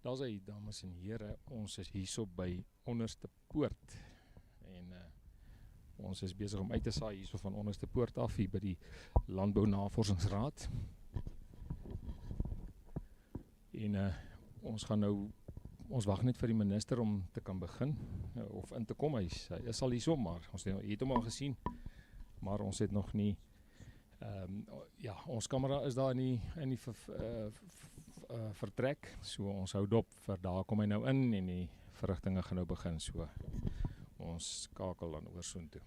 Daar's hy, dames en here, ons is hierso by Onderstepoort en ons is besig om uit te saai hierso van Onderstepoort af hier by die Landbou Navorsingsraad. En ons gaan nou, ons wag net vir die minister om te kan begin of in te kom. Hy is al hierso, maar ons het hom al gesien, maar ons het nog nie. Ja, ons kamera is daar in die vertrek, so ons hou dop vir daar kom hy nou in en die verrigtinge gaan nou begin, so ons skakel dan oor soontoe.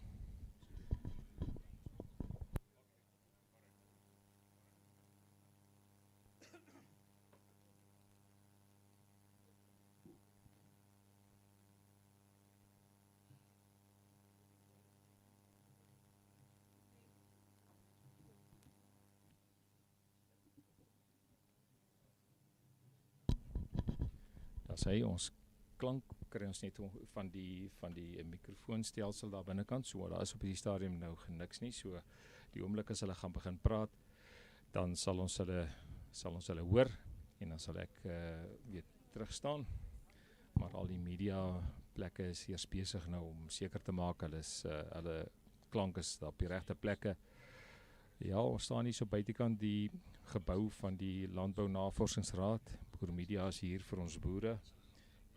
As hy ons klank kry ons net van die mikrofoonstelsel daar binnekant, so daar is op die stadium nou niks nie, so die oomblik as hulle gaan begin praat, dan sal ons hulle hoor en dan sal ek weer terugstaan, maar al die media plekke is eers besig nou om seker te maak, hulle klank is daar op die regte plekke. Ja, ons staan hier so buitekant die gebou van die Landbou Navorsingsraad. Media is hier vir ons boere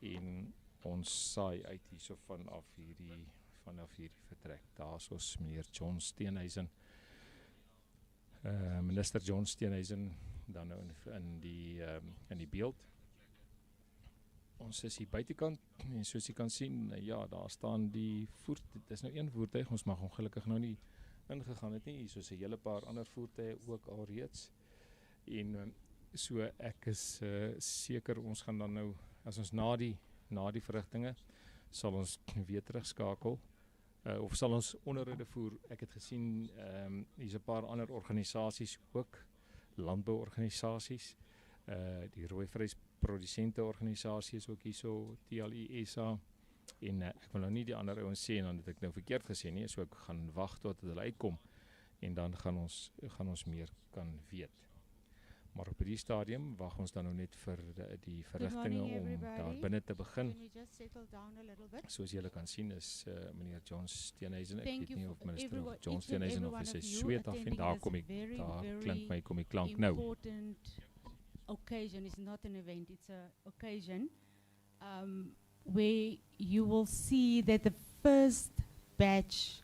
en ons saai uit hierso vanaf hierdie vertrek. Daar is ons meneer John Steenhuisen, minister John Steenhuisen dan nou in die beeld. Ons is hier buitekant en soos jy kan sien, ja, daar staan die voertuig, dit is nou een voertuig, ons mag ongelukkig nou nie ingegaan het nie, soos 'n hele paar ander voertuie ook al reeds. En so ek is seker ons gaan dan nou, as ons na die verrigtinge, sal ons weer terugskakel, of sal ons onderhoude voer. Ek het gesien, hier's 'n paar ander organisasies ook, landbouorganisasies, die rooi vleisprodusente organisasie is ook hierso, TLISA, en ek wil nou nie die ander ouens sê, en dan het ek nou verkeerd gesê nie, so ek gaan wag tot hulle uitkom, en dan gaan ons meer kan weet. Maar op die stadium wag ons dan nou net vir die verrigtinge om daar binne te begin. Soos julle kan sien is meneer John Steenhuisen, ek weet nie of minister John Steenhuisen of hy sweet af en daar klink my kom die klank nou. Important occasion is not an event, it's an occasion where you will see that the first batch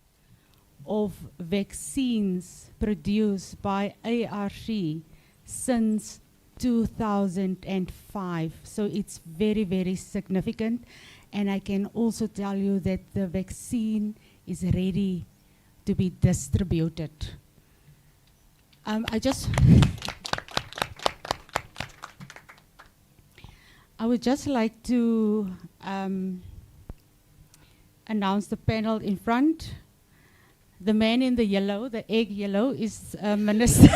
of vaccines produced by ARC since 2005. So it's very, very significant. And I can also tell you that the vaccine is ready to be distributed. I would just like to announce the panel in front. The man in the yellow, the egg yellow, is Minister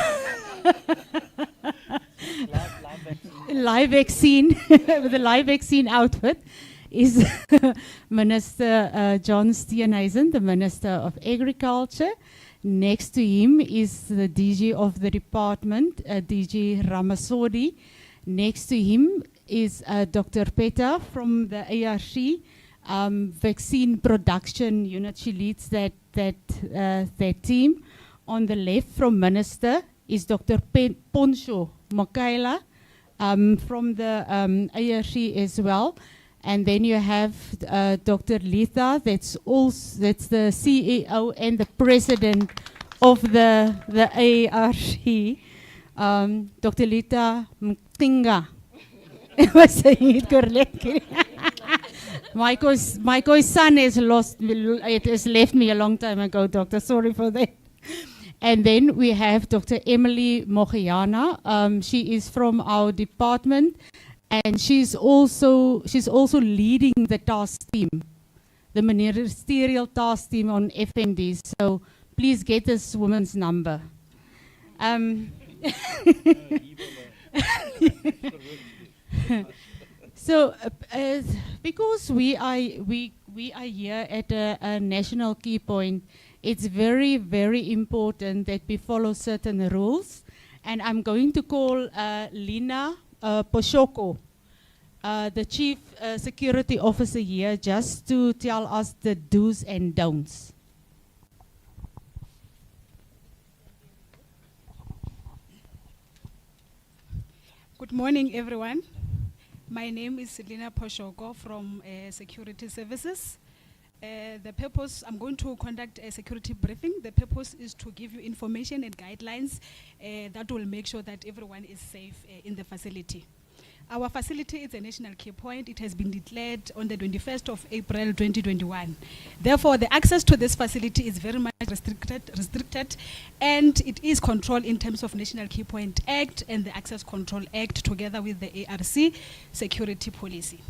live vaccine with a live vaccine outfit is Minister John Steenhuisen, the Minister of Agriculture. Next to him is the DG of the department, DG Ramasodi. Next to him is Dr. Peta from the ARC vaccine production unit. She leads that team. On the left from Minister is Dr. Poncho Makaila from the ARC as well. And then you have Dr. Litha, that's the CEO and the president of the ARC. Dr. Litha Mtinga. Was saying it correctly. Michael's son has left me a long time ago, doctor. Sorry for that. And then we have Dr. Emily Mogiana. She is from our department, and she's also leading the task team, the Ministerial task team on FMD. So please get this woman's number. So, because we are here at a national key point, it's very, very important that we follow certain rules. And I'm going to call Lina Poshoko the Chief Security Officer here just to tell us the do's and don'ts. Good morning, everyone. My name is Selina Poshoko from Security Services. The purpose, I'm going to conduct a security briefing. The purpose is to give you information and guidelines that will make sure that everyone is safe in the facility. Our facility is a national key point. It has been declared on the 21st of April 2021. Therefore, the access to this facility is very much restricted, and it is controlled in terms of National Key Point Act and the Access Control Act together with the ARC security policy.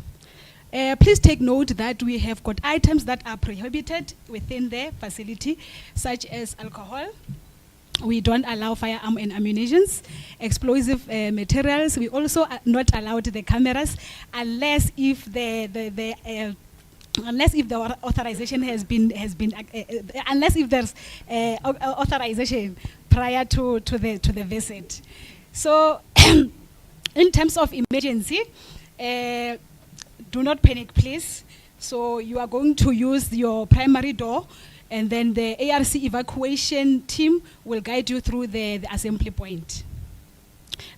Please take note that we have got items that are prohibited within the facility, such as alcohol. We don't allow firearm and ammunitions, explosive materials. We also are not allowed the cameras unless if the authorization has been unless if there's authorization prior to the visit. So, in terms of emergency, do not panic, please. So you are going to use your primary door, and then the ARC evacuation team will guide you through the assembly point.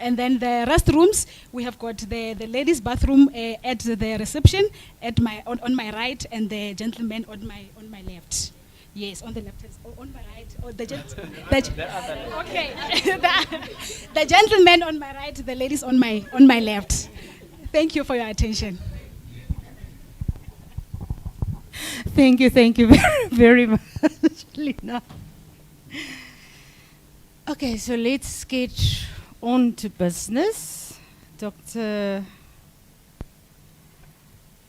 And then the restrooms, we have got the ladies' bathroom at the reception on my right, and the gentleman on my left. Yes, on the left, on my right, or the gentleman on my right, the ladies on my left. Thank you for your attention. Thank you very, very much, Lina. Okay, so let's get on to business. Dr.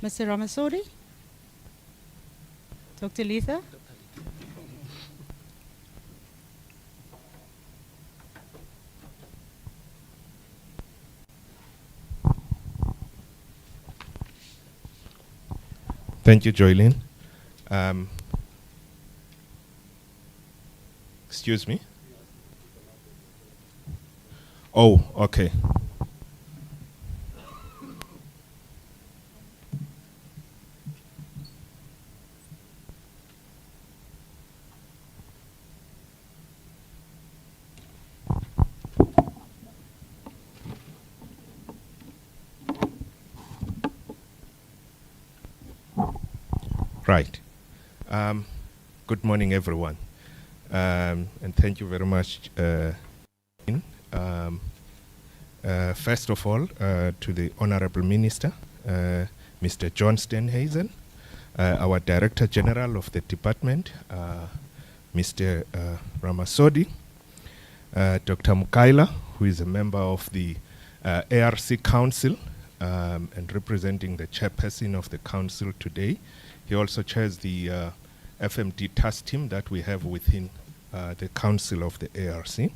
Mr. Ramasori? Dr. Letha? Thank you, Joylene. Excuse me? Oh, okay. Right. Good morning, everyone. And thank you very much. First of all, to the Honorable Minister, Mr. John Steenhuisen, our Director General of the Department, Mr. Ramasodi, Dr. Mukaila, who is a member of the ARC Council and representing the chairperson of the council today. He also chairs the FMD task team that we have within the council of the ARC.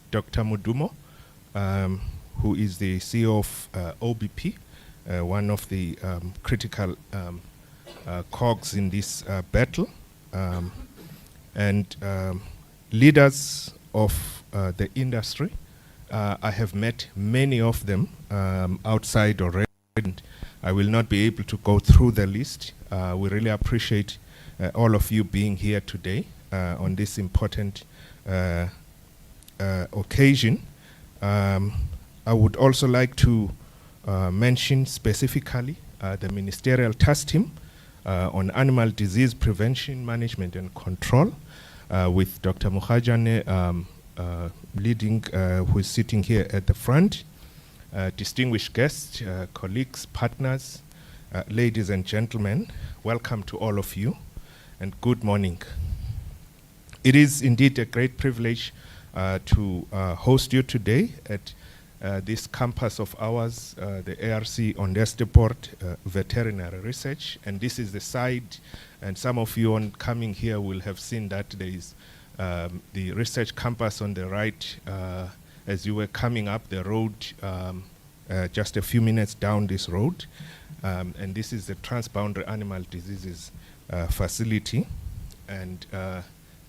Dr. Mudumo, who is the CEO of OBP, one of the critical cogs in this battle, and leaders of the industry. I have met many of them outside already. I will not be able to go through the list. We really appreciate all of you being here today on this important occasion. I would also like to mention specifically the Ministerial task team on animal disease prevention, management and control with Dr. Mukhajane leading, who is sitting here at the front. Distinguished guests, colleagues, partners, ladies and gentlemen, welcome to all of you and good morning. It is indeed a great privilege to host you today at this campus of ours, the ARC Onderstepoort Veterinary Research, and this is the site, and some of you on coming here will have seen that there is the research campus on the right as you were coming up the road, just a few minutes down this road. And this is the Transboundary Animal Diseases facility. And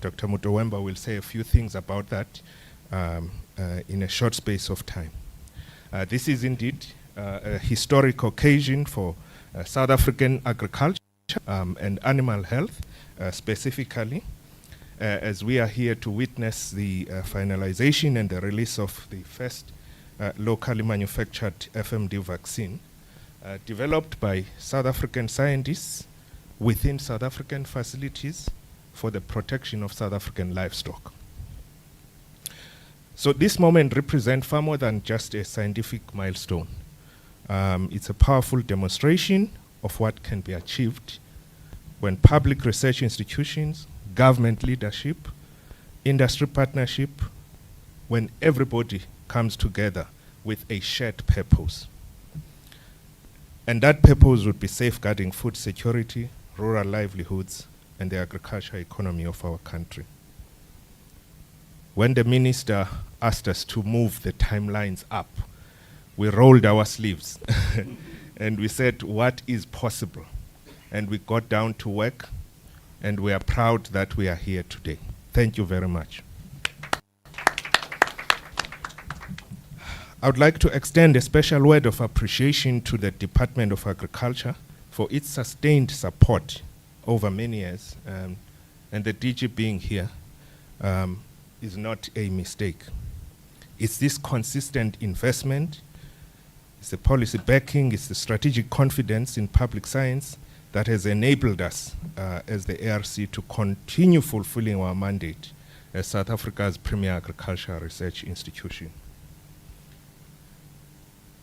Dr. Mutowemba will say a few things about that in a short space of time. This is indeed a historic occasion for South African agriculture and animal health specifically, as we are here to witness the finalization and the release of the first locally manufactured FMD vaccine developed by South African scientists within South African facilities for the protection of South African livestock. So this moment represents far more than just a scientific milestone. It's a powerful demonstration of what can be achieved when public research institutions, government leadership, industry partnership, when everybody comes together with a shared purpose. And that purpose would be safeguarding food security, rural livelihoods, and the agricultural economy of our country. When the minister asked us to move the timelines up, we rolled our sleeves and we said, what is possible? And we got down to work, and we are proud that we are here today. Thank you very much. I would like to extend a special word of appreciation to the Department of Agriculture for its sustained support over many years, and the DG being here is not a mistake. It's this consistent investment, it's the policy backing, it's the strategic confidence in public science that has enabled us as the ARC to continue fulfilling our mandate as South Africa's premier agricultural research institution.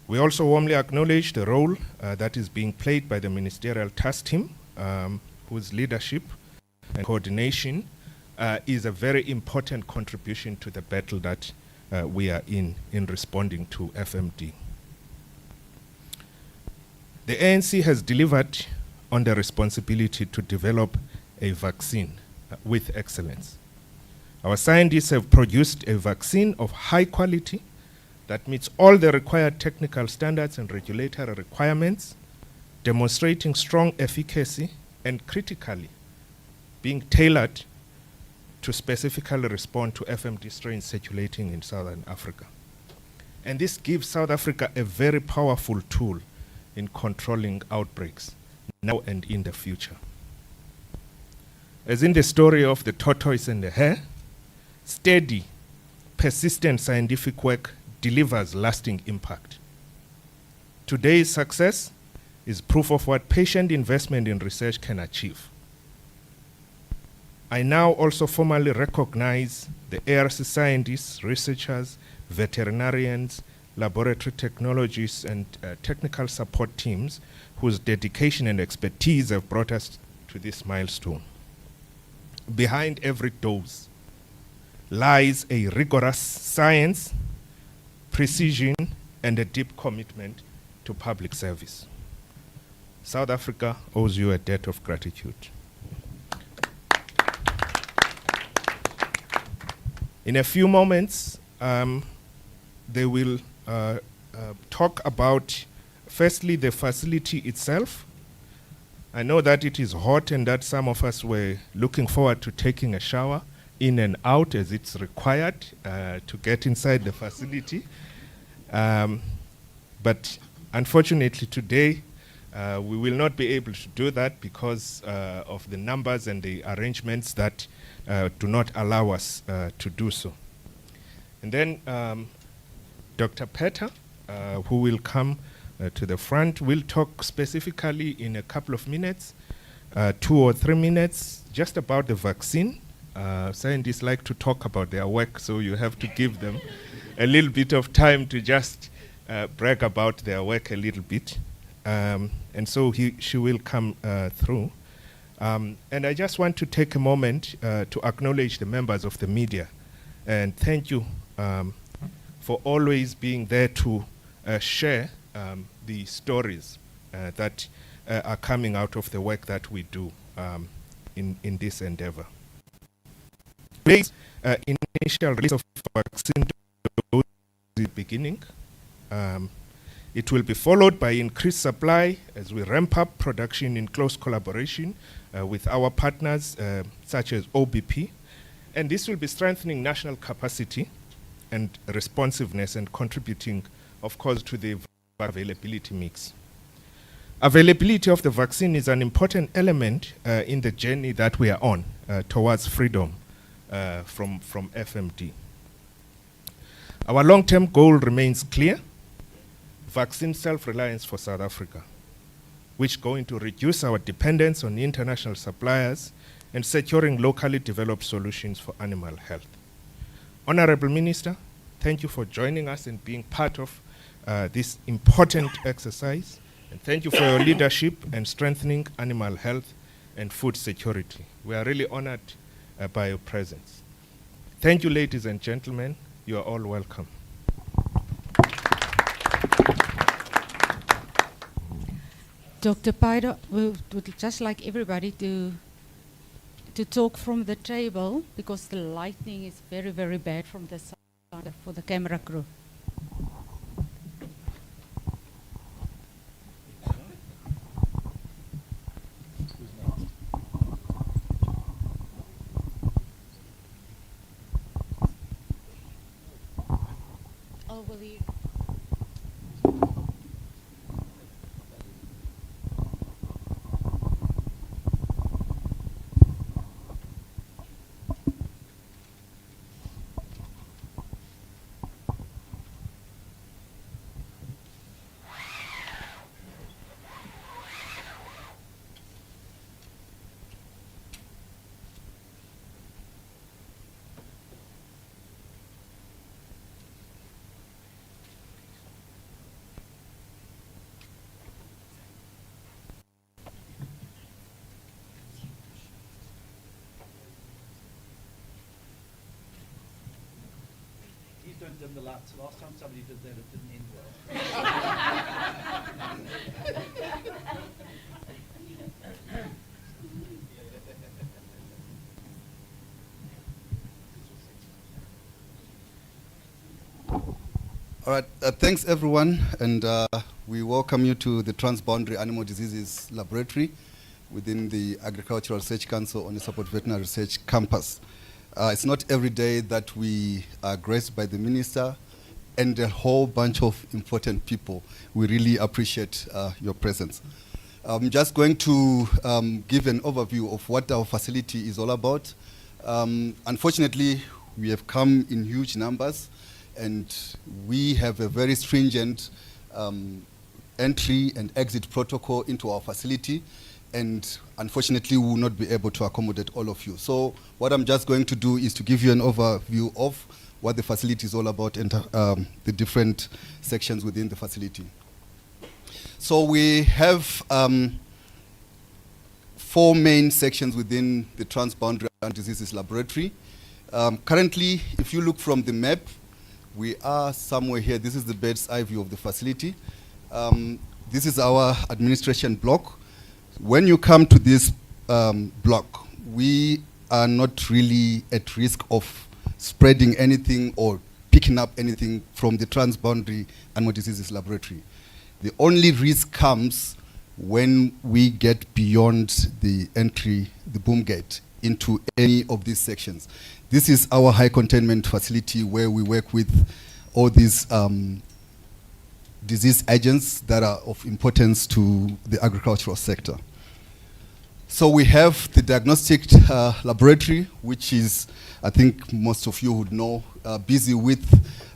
We also warmly acknowledge the role that is being played by the Ministerial Task Team, whose leadership and coordination is a very important contribution to the battle that we are in responding to FMD. The ANC has delivered on the responsibility to develop a vaccine with excellence. Our scientists have produced a vaccine of high quality that meets all the required technical standards and regulatory requirements, demonstrating strong efficacy and critically being tailored to specifically respond to FMD strains circulating in Southern Africa. And this gives South Africa a very powerful tool in controlling outbreaks now and in the future. As in the story of the tortoise and the hare, steady, persistent scientific work delivers lasting impact. Today's success is proof of what patient investment in research can achieve. I now also formally recognize the ARC scientists, researchers, veterinarians, laboratory technologists, and technical support teams whose dedication and expertise have brought us to this milestone. Behind every dose lies a rigorous science, precision, and a deep commitment to public service. South Africa owes you a debt of gratitude. In a few moments, they will talk about, firstly, the facility itself. I know that it is hot and that some of us were looking forward to taking a shower in and out as it's required to get inside the facility. But unfortunately today, we will not be able to do that because of the numbers and the arrangements that do not allow us to do so. And then Dr. Peter, who will come to the front, will talk specifically in a couple of minutes, 2 or 3 minutes, just about the vaccine. Scientists like to talk about their work, so you have to give them a little bit of time to just brag about their work a little bit. And so she will come through. And I just want to take a moment to acknowledge the members of the media and thank you for always being there to share the stories that are coming out of the work that we do in this endeavor. Today's initial release of vaccine dose is the beginning. It will be followed by increased supply as we ramp up production in close collaboration with our partners such as OBP. And this will be strengthening national capacity and responsiveness and contributing of course, to the availability mix. Availability of the vaccine is an important element in the journey that we are on towards freedom from FMD. Our long-term goal remains clear: vaccine self-reliance for South Africa, which is going to reduce our dependence on international suppliers and securing locally developed solutions for animal health. Honorable Minister, thank you for joining us and being part of this important exercise. And thank you for your leadership and strengthening animal health and food security. We are really honored by your presence. Thank you, ladies and gentlemen. You are all welcome. Dr. Paido would just like everybody to talk from the table, because the lighting is very, very bad from the side for the camera crew. Oh, will you? Don't dim the lights. Last time somebody did that, it didn't end well. All right, thanks everyone, and we welcome you to the Transboundary Animal Diseases Laboratory within the Agricultural Research Council Onderstepoort Veterinary Research Campus. It's not every day that we are graced by the Minister and a whole bunch of important people. We really appreciate your presence. I'm just going to give an overview of what our facility is all about. Unfortunately, we have come in huge numbers, and we have a very stringent entry and exit protocol into our facility. And unfortunately, we will not be able to accommodate all of you. So what I'm just going to do is to give you an overview of what the facility is all about and the different sections within the facility. So we have 4 main sections within the Transboundary Animal Diseases Laboratory. Currently, if you look from the map, we are somewhere here. This is the bird's eye view of the facility. This is our administration block. When you come to this block, we are not really at risk of spreading anything or picking up anything from the Transboundary Animal Diseases Laboratory. The only risk comes when we get beyond the entry, the boom gate, into any of these sections. This is our high containment facility where we work with all these disease agents that are of importance to the agricultural sector. So we have the diagnostic laboratory, which is, I think most of you would know, busy with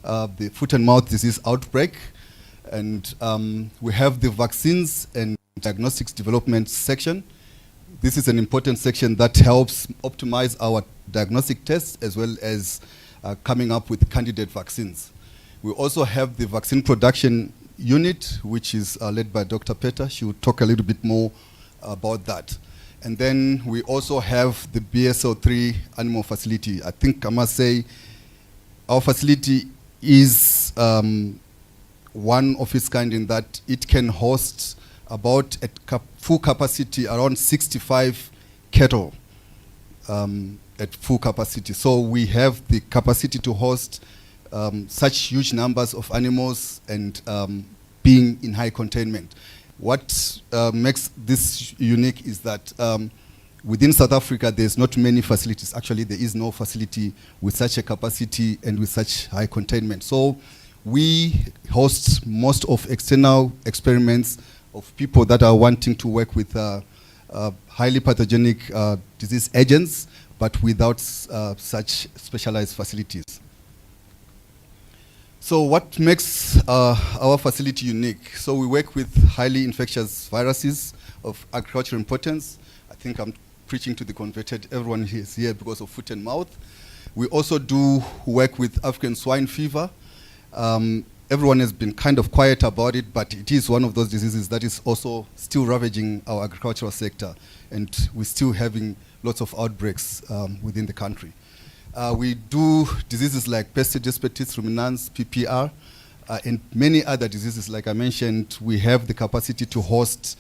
the foot and mouth disease outbreak. And we have the vaccines and diagnostics development section. This is an important section that helps optimize our diagnostic tests as well as coming up with candidate vaccines. We also have the vaccine production unit, which is led by Dr. Peter. She will talk a little bit more about that. And then we also have the BSO3 animal facility. I think I must say our facility is one of its kind in that it can host about at full capacity around 65 cattle at full capacity. So we have the capacity to host such huge numbers of animals and being in high containment. What makes this unique is that within South Africa, there's not many facilities. Actually, there is no facility with such a capacity and with such high containment. So We host most of external experiments of people that are wanting to work with highly pathogenic disease agents, but without such specialized facilities. So what makes our facility unique? So we work with highly infectious viruses of agricultural importance. I think I'm preaching to the converted. Everyone is here because of foot and mouth. We also do work with African swine fever. Everyone has been kind of quiet about it, but it is one of those diseases that is also still ravaging our agricultural sector, and we're still having lots of outbreaks within the country. We do diseases like Pesticides ruminans, PPR, and many other diseases. Like I mentioned, we have the capacity to host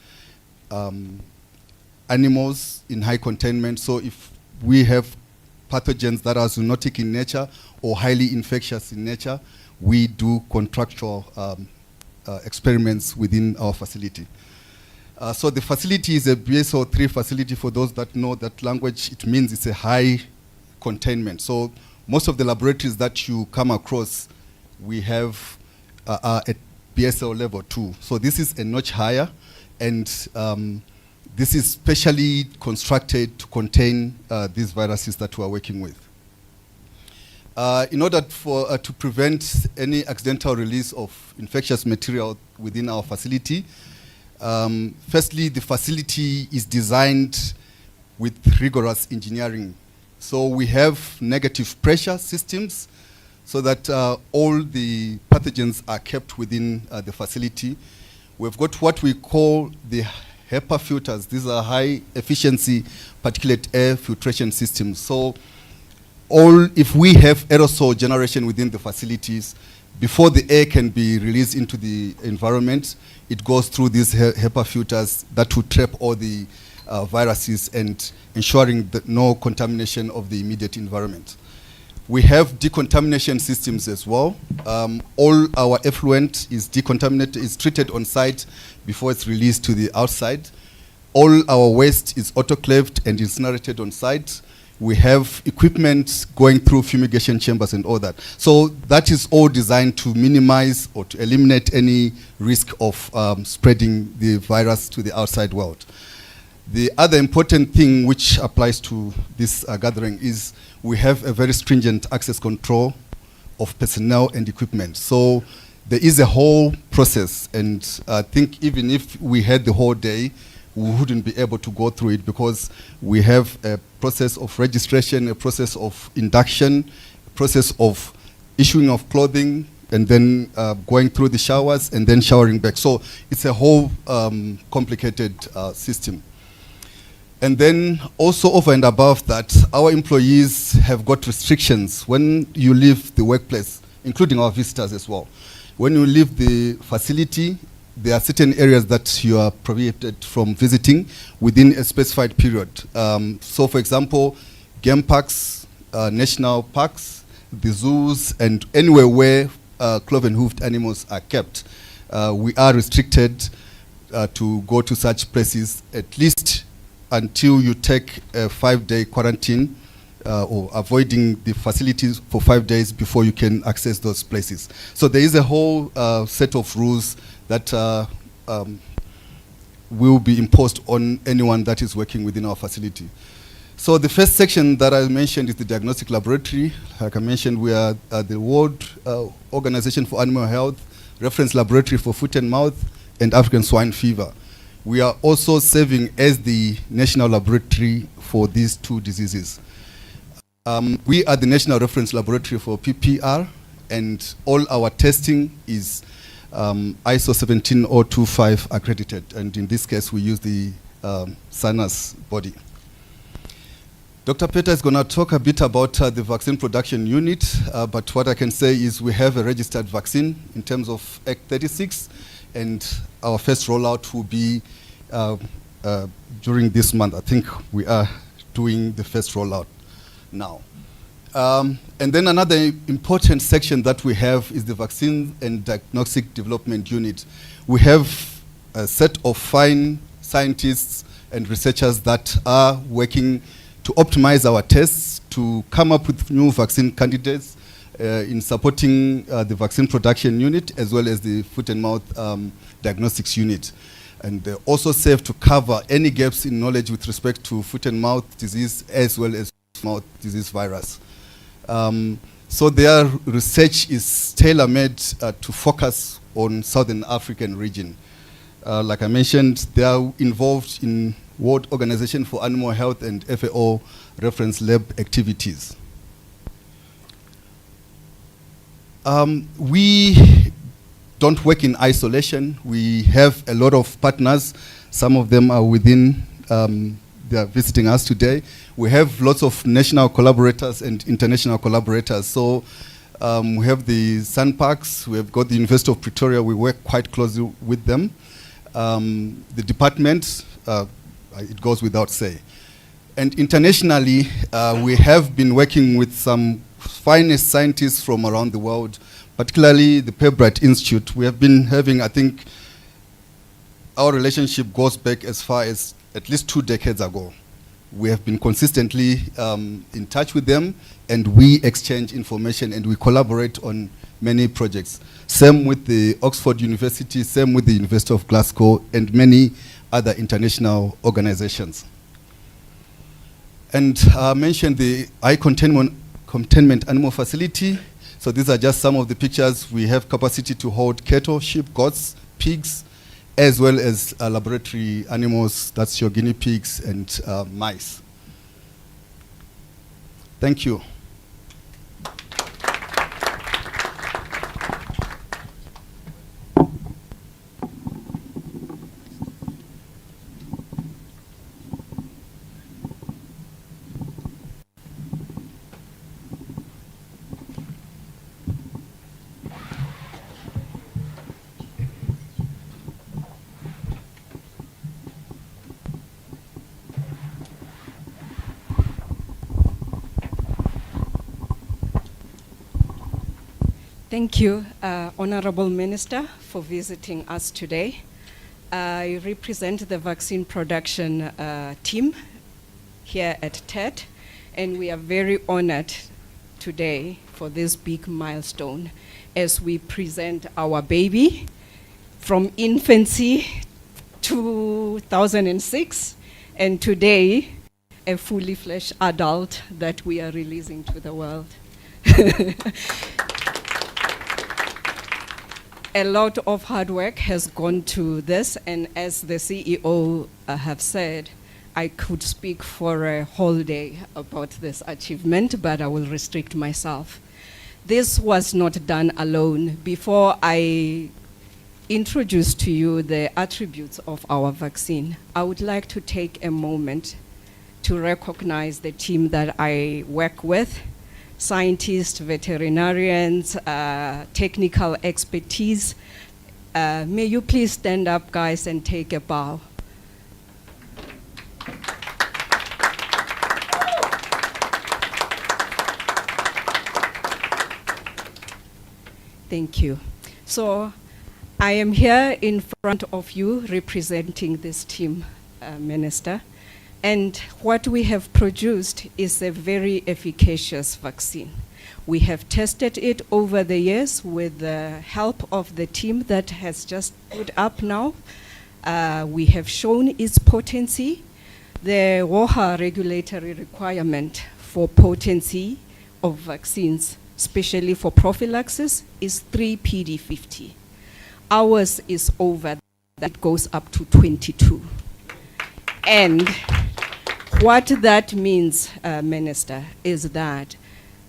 animals in high containment. So if we have pathogens that are zoonotic in nature or highly infectious in nature, we do contractual experiments within our facility. So the facility is a BSO3 facility. For those that know that language, it means it's a high containment. So most of the laboratories that you come across, we have at BSO level 2. So this is a notch higher, and this is specially constructed to contain these viruses that we are working with. In order to prevent any accidental release of infectious material within our facility, firstly, the facility is designed with rigorous engineering. So we have negative pressure systems so that all the pathogens are kept within the facility. We've got what we call the HEPA filters. These are high efficiency particulate air filtration systems. So if we have aerosol generation within the facilities, before the air can be released into the environment, it goes through these HEPA filters that will trap all the viruses and ensuring that no contamination of the immediate environment. We have decontamination systems as well. All our effluent is decontaminated, is treated on site before it's released to the outside. All our waste is autoclaved and incinerated on site. We have equipment going through fumigation chambers and all that. So that is all designed to minimize or to eliminate any risk of spreading the virus to the outside world. The other important thing which applies to this gathering is we have a very stringent access control of personnel and equipment. So there is a whole process, and I think even if we had the whole day, we wouldn't be able to go through it because we have a process of registration, a process of induction, a process of issuing of clothing, and then going through the showers and then showering back. So it's a whole complicated system. And then also over and above that, our employees have got restrictions when you leave the workplace, including our visitors as well. When you leave the facility, there are certain areas that you are prohibited from visiting within a specified period. So for example, game parks, national parks, the zoos, and anywhere where cloven-hoofed animals are kept, we are restricted to go to such places at least until you take a 5-day quarantine or avoiding the facilities for 5 days before you can access those places. So there is a whole set of rules that will be imposed on anyone that is working within our facility. So the first section that I mentioned is the diagnostic laboratory. Like I mentioned, we are the World Organization for Animal Health, reference laboratory for foot and mouth, and African swine fever. We are also serving as the national laboratory for these two diseases. We are the national reference laboratory for PPR, and all our testing is ISO 17025 accredited, and in this case we use the SANAS body. Dr. Peter is going to talk a bit about the vaccine production unit, but what I can say is we have a registered vaccine in terms of Act 36, and our first rollout will be during this month. I think we are doing the first rollout now. And then another important section that we have is the Vaccine and Diagnostic Development Unit. We have a set of fine scientists and researchers that are working to optimize our tests, to come up with new vaccine candidates, in supporting the vaccine production unit as well as the foot and mouth diagnostics unit. And they also serve to cover any gaps in knowledge with respect to foot and mouth disease as well as mouth disease virus. So their research is tailor-made to focus on Southern African region. Like I mentioned, they are involved in World Organization for Animal Health and FAO reference lab activities. We don't work in isolation. We have a lot of partners. Some of them are within, they are visiting us today. We have lots of national collaborators and international collaborators. So we have the SANParks, we have got the University of Pretoria, we work quite closely with them. The department, it goes without say. And internationally, we have been working with some finest scientists from around the world, particularly the Pebbright Institute. We have been having, I think, our relationship goes back as far as at least 2 decades ago. We have been consistently in touch with them, and we exchange information and we collaborate on many projects. Same with the Oxford University, same with the University of Glasgow, and many other international organizations. And I mentioned the eye containment animal facility. So these are just some of the pictures. We have capacity to hold cattle, sheep, goats, pigs, as well as laboratory animals, that's your guinea pigs and mice. Thank you. Thank you, Honorable Minister, for visiting us today. I represent the vaccine production team here at TED, and we are very honored today for this big milestone as we present our baby from infancy 2006, and today a fully fledged adult that we are releasing to the world. A lot of hard work has gone to this, and as the CEO have said, I could speak for a whole day about this achievement, but I will restrict myself. This was not done alone. Before I introduce to you the attributes of our vaccine, I would like to take a moment to recognize the team that I work with. Scientists, veterinarians, technical expertise. May you please stand up, guys, and take a bow. Thank you. So I am here in front of you representing this team, Minister. And what we have produced is a very efficacious vaccine. We have tested it over the years with the help of the team that has just put up now. We have shown its potency. The WOHA regulatory requirement for potency of vaccines, especially for prophylaxis, is 3 PD50. Ours is over that, it goes up to 22. And what that means, Minister, is that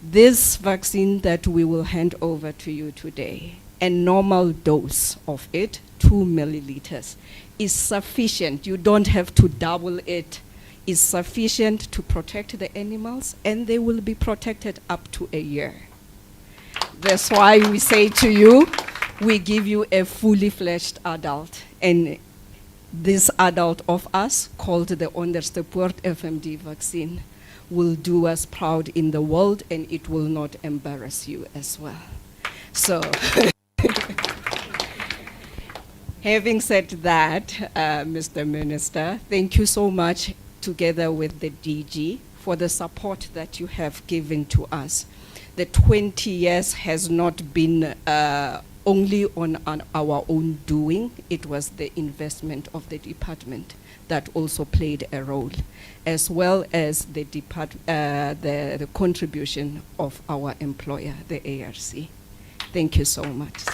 this vaccine that we will hand over to you today, a normal dose of it, 2 milliliters, is sufficient. You don't have to double it. It's sufficient to protect the animals, and they will be protected up to a year. That's why we say to you, we give you a fully fledged adult. And this adult of us, called the Onderstepoort FMD vaccine, will do us proud in the world, and it will not embarrass you as well. So, having said that, Mr. Minister, thank you so much, together with the DG, for the support that you have given to us. The 20 years has not been only on our own doing. It was the investment of the department that also played a role, as well as the contribution of our employer, the ARC. Thank you so much.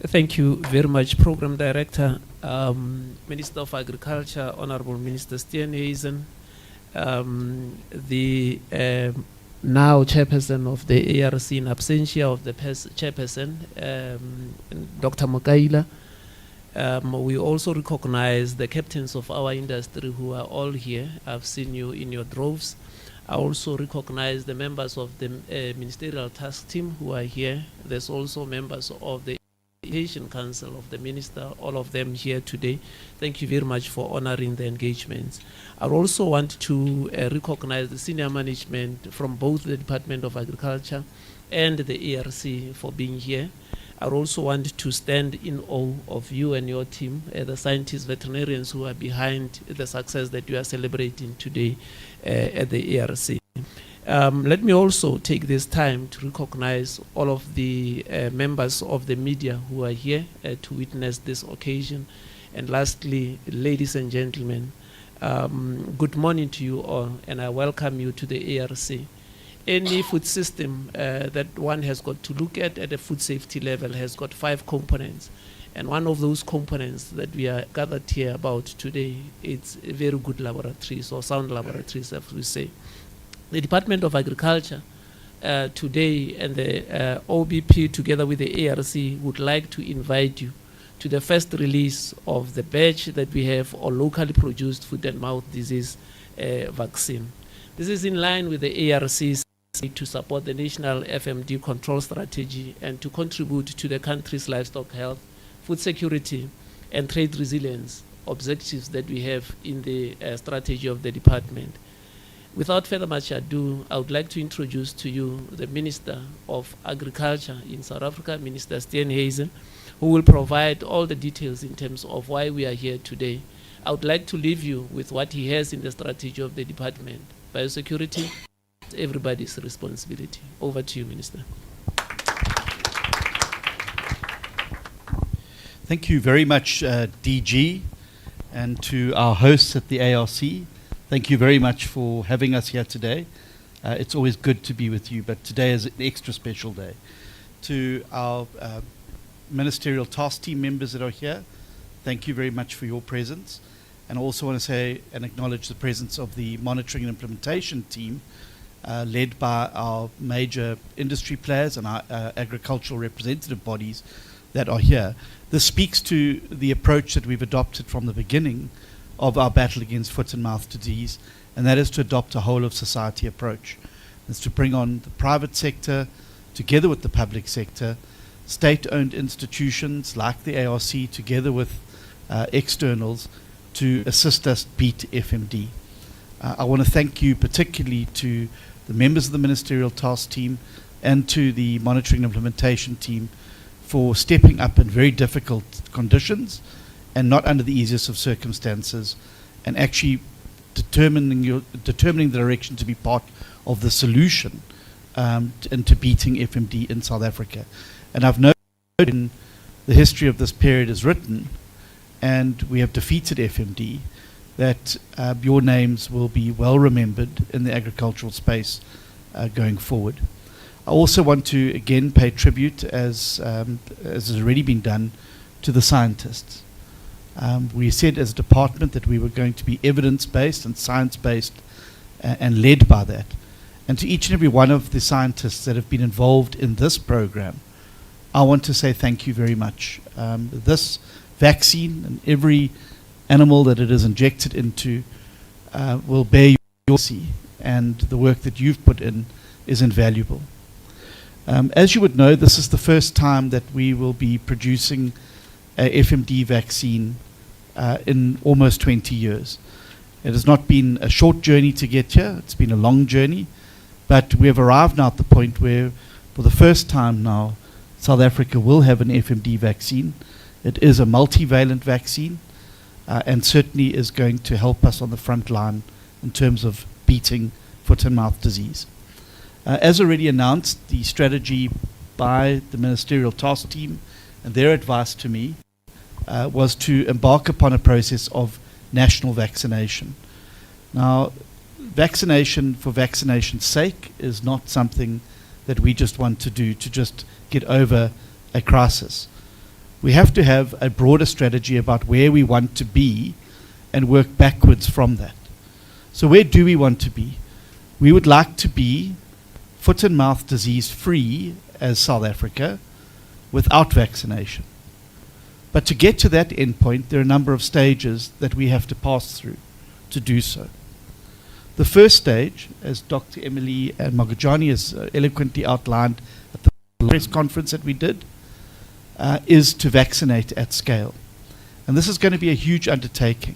Thank you very much, Program Director, Minister of Agriculture, Honorable Minister Steenhuisen, the now chairperson of the ARC in absentia of the chairperson, Dr. Mokaila. We also recognize the captains of our industry who are all here. I've seen you in your droves. I also recognize the members of the Ministerial Task Team who are here. There's also members of the Education Council of the Minister, all of them here today. Thank you very much for honoring the engagements. I also want to recognize the senior management from both the Department of Agriculture and the ARC for being here. I also want to stand in awe of you and your team, the scientists, veterinarians who are behind the success that you are celebrating today at the ARC. Let me also take this time to recognize all of the members of the media who are here to witness this occasion. And lastly, ladies and gentlemen, good morning to you all, and I welcome you to the ARC. Any food system that one has got to look at a food safety level has got 5 components. And one of those components that we are gathered here about today, it's a very good laboratories or sound laboratories, as we say. The Department of Agriculture today and the OBP together with the ARC would like to invite you to the first release of the batch that we have or locally produced foot and mouth disease vaccine. This is in line with the ARC's to support the national FMD control strategy and to contribute to the country's livestock health, food security, and trade resilience objectives that we have in the strategy of the department. Without further much ado, I would like to introduce to you the Minister of Agriculture in South Africa, Minister Steenhuisen, who will provide all the details in terms of why we are here today. I would like to leave you with what he has in the strategy of the department. Biosecurity, everybody's responsibility. Over to you, Minister. Thank you very much, DG, and to our hosts at the ARC. Thank you very much for having us here today. It's always good to be with you, but today is an extra special day. To our Ministerial Task Team members that are here, thank you very much for your presence. And I also want to say and acknowledge the presence of the Monitoring and Implementation Team, led by our major industry players and our agricultural representative bodies that are here. This speaks to the approach that we've adopted from the beginning of our battle against foot and mouth disease, and that is to adopt a whole of society approach. It's to bring on the private sector together with the public sector, state-owned institutions like the ARC together with externals to assist us beat FMD. I want to thank you particularly to the members of the Ministerial Task Team and to the Monitoring and Implementation Team for stepping up in very difficult conditions and not under the easiest of circumstances, and actually determining the direction to be part of the solution into beating FMD in South Africa. And I've noted in the history of this period is written, and we have defeated FMD, that your names will be well remembered in the agricultural space going forward. I also want to again pay tribute, as has already been done, to the scientists. We said as a department that we were going to be evidence-based and science-based and led by that. And to each and every one of the scientists that have been involved in this program, I want to say thank you very much. This vaccine and every animal that it is injected into will bear your legacy, and the work that you've put in is invaluable. As you would know, this is the first time that we will be producing a FMD vaccine in almost 20 years. It has not been a short journey to get here, it's been a long journey, but we have arrived now at the point where, for the first time now, South Africa will have an FMD vaccine, It is a multivalent vaccine and certainly is going to help us on the front line in terms of beating foot and mouth disease. As already announced, the strategy by the Ministerial Task Team and their advice to me was to embark upon a process of national vaccination. Now, vaccination for vaccination's sake is not something that we just want to do to just get over a crisis. We have to have a broader strategy about where we want to be and work backwards from that. So where do we want to be? We would like to be foot and mouth disease free as South Africa without vaccination. But to get to that endpoint, there are a number of stages that we have to pass through to do so. The first stage, as Dr. Emily Magajani has eloquently outlined at the press conference that we did, is to vaccinate at scale. And this is going to be a huge undertaking.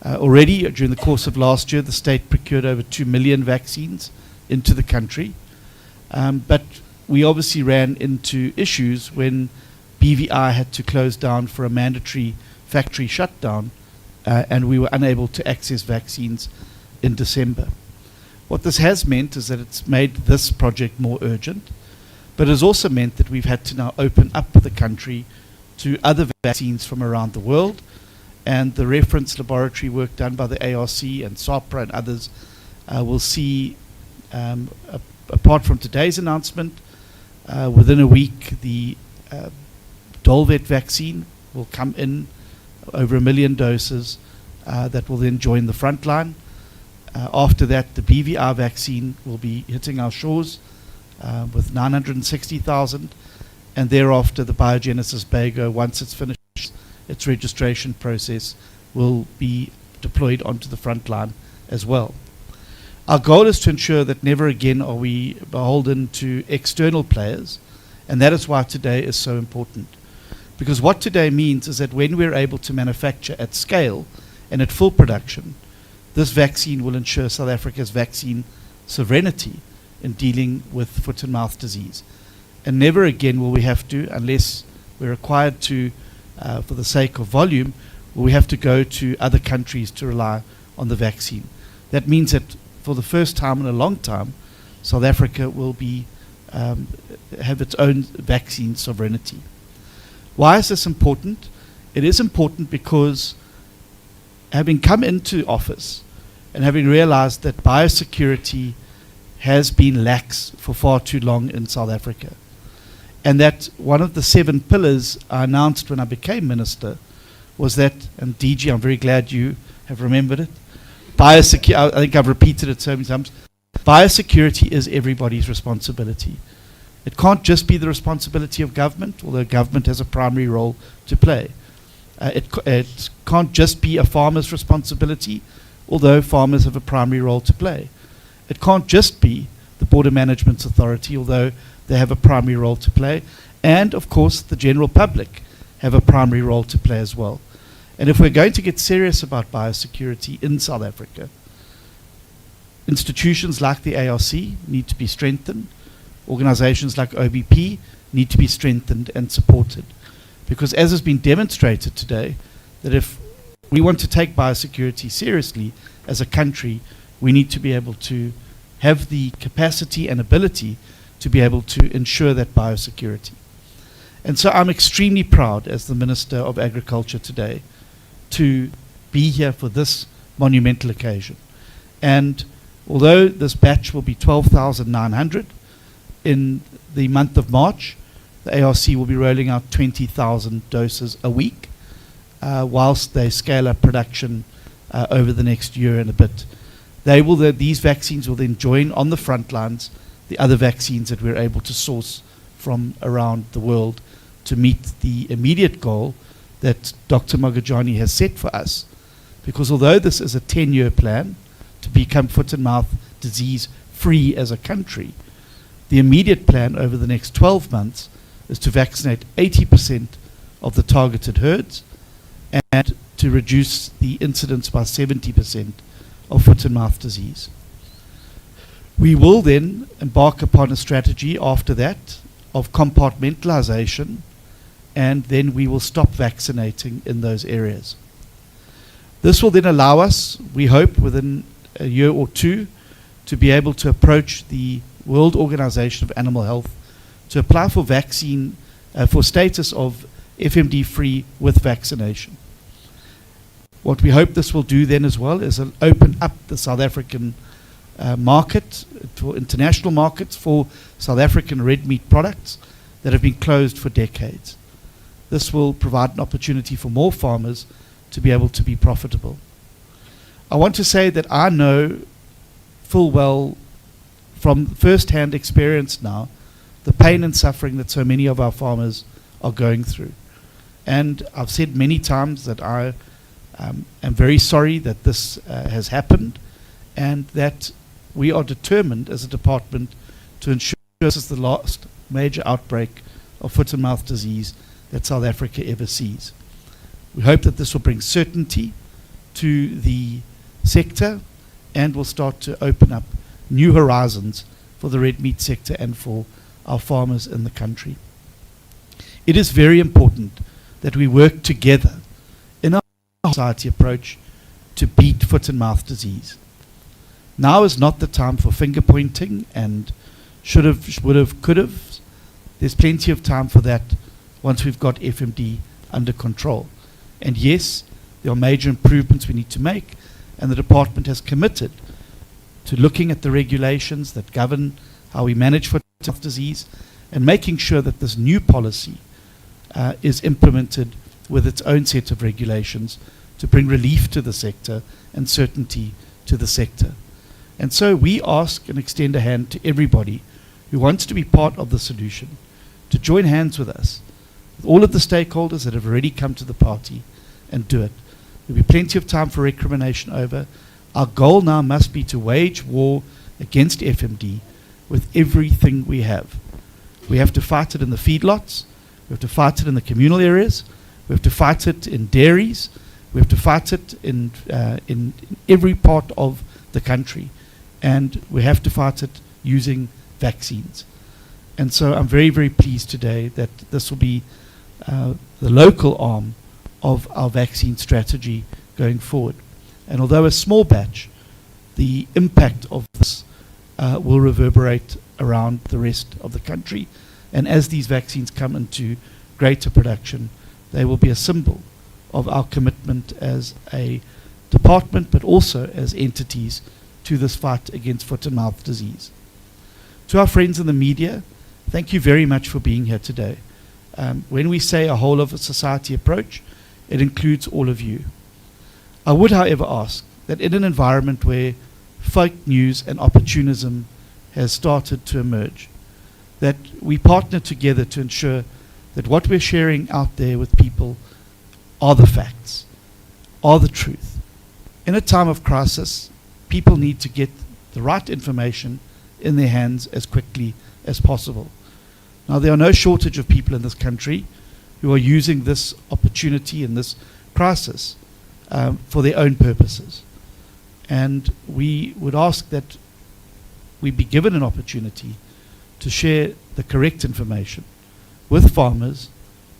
Already, during the course of last year, the state procured over 2 million vaccines into the country. But we obviously ran into issues when BVI had to close down for a mandatory factory shutdown, and we were unable to access vaccines in December. What this has meant is that it's made this project more urgent, but it has also meant that we've had to now open up the country to other vaccines from around the world, and the reference laboratory work done by the ARC and SAPRA and others will see, apart from today's announcement, within a week the Dolvet vaccine will come in, over 1 million doses that will then join the front line. After that, the BVR vaccine will be hitting our shores with 960,000, and thereafter the Biogenesis Bago, once it's finished its registration process, will be deployed onto the front line as well. Our goal is to ensure that never again are we beholden to external players, and that is why today is so important. Because what today means is that when we're able to manufacture at scale and at full production, this vaccine will ensure South Africa's vaccine sovereignty in dealing with foot and mouth disease. And never again will we have to, unless we're required to, for the sake of volume, will we have to go to other countries to rely on the vaccine. That means that for the first time in a long time, South Africa will be have its own vaccine sovereignty. Why is this important? It is important because having come into office and having realized that biosecurity has been lax for far too long in South Africa, and that one of the 7 pillars I announced when I became minister was that, and DG, I'm very glad you have remembered it, I think I've repeated it so many times, biosecurity is everybody's responsibility. It can't just be the responsibility of government, although government has a primary role to play. It can't just be a farmer's responsibility, although farmers have a primary role to play. It can't just be the Border Management Authority, although they have a primary role to play. And, of course, the general public have a primary role to play as well. And if we're going to get serious about biosecurity in South Africa, institutions like the ARC need to be strengthened. Organizations like OBP need to be strengthened and supported. Because as has been demonstrated today, that if we want to take biosecurity seriously as a country, we need to be able to have the capacity and ability to be able to ensure that biosecurity. And so I'm extremely proud as the Minister of Agriculture today to be here for this monumental occasion. And although this batch will be 12,900, in the month of March, the ARC will be rolling out 20,000 doses a week, whilst they scale up production over the next year and a bit. These vaccines will then join on the front lines the other vaccines that we're able to source from around the world to meet the immediate goal that Dr. Magajani has set for us. Because although this is a 10-year plan to become foot and mouth disease free as a country, the immediate plan over the next 12 months is to vaccinate 80% of the targeted herds and to reduce the incidence by 70% of foot and mouth disease. We will then embark upon a strategy after that of compartmentalization and then we will stop vaccinating in those areas. This will then allow us, we hope, within a year or two, to be able to approach the World Organization of Animal Health to apply for vaccine, for status of FMD-free with vaccination. What we hope this will do then as well is open up the South African market, for international markets for South African red meat products that have been closed for decades. This will provide an opportunity for more farmers to be able to be profitable. I want to say that I know full well from first-hand experience now the pain and suffering that so many of our farmers are going through. And I've said many times that I am very sorry that this has happened, and that we are determined as a department to ensure this is the last major outbreak of foot and mouth disease that South Africa ever sees. We hope that this will bring certainty to the sector and will start to open up new horizons for the red meat sector and for our farmers in the country. It is very important that we work together in our society approach to beat foot and mouth disease. Now is not the time for finger pointing and should have, would have, could have. There's plenty of time for that once we've got FMD under control. And yes, there are major improvements we need to make, and the department has committed to looking at the regulations that govern how we manage foot and mouth disease and making sure that this new policy is implemented with its own set of regulations to bring relief to the sector and certainty to the sector. And so we ask and extend a hand to everybody who wants to be part of the solution to join hands with us, with all of the stakeholders that have already come to the party, and do it. There'll be plenty of time for recrimination over. Our goal now must be to wage war against FMD with everything we have. We have to fight it in the feedlots, we have to fight it in the communal areas, we have to fight it in dairies, we have to fight it in every part of the country, and we have to fight it using vaccines. And so I'm very, very pleased today that this will be the local arm of our vaccine strategy going forward. And although a small batch, the impact of this will reverberate around the rest of the country. And as these vaccines come into greater production, they will be a symbol of our commitment as a department, but also as entities to this fight against foot and mouth disease. To our friends in the media, thank you very much for being here today. When we say a whole of a society approach, it includes all of you. I would, however, ask that in an environment where fake news and opportunism has started to emerge, that we partner together to ensure that what we're sharing out there with people are the facts, are the truth. In a time of crisis, people need to get the right information in their hands as quickly as possible. Now, there are no shortage of people in this country who are using this opportunity and this crisis for their own purposes. And we would ask that we be given an opportunity to share the correct information with farmers,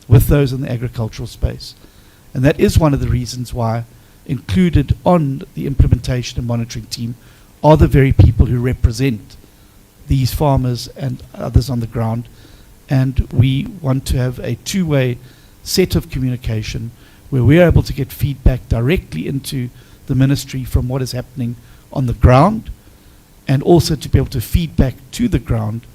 with those in the agricultural space. And that is one of the reasons why included on the implementation and monitoring team are the very people who represent these farmers and others on the ground. And we want to have a two-way set of communication where we are able to get feedback directly into the ministry from what is happening on the ground, and also to be able to feedback to the ground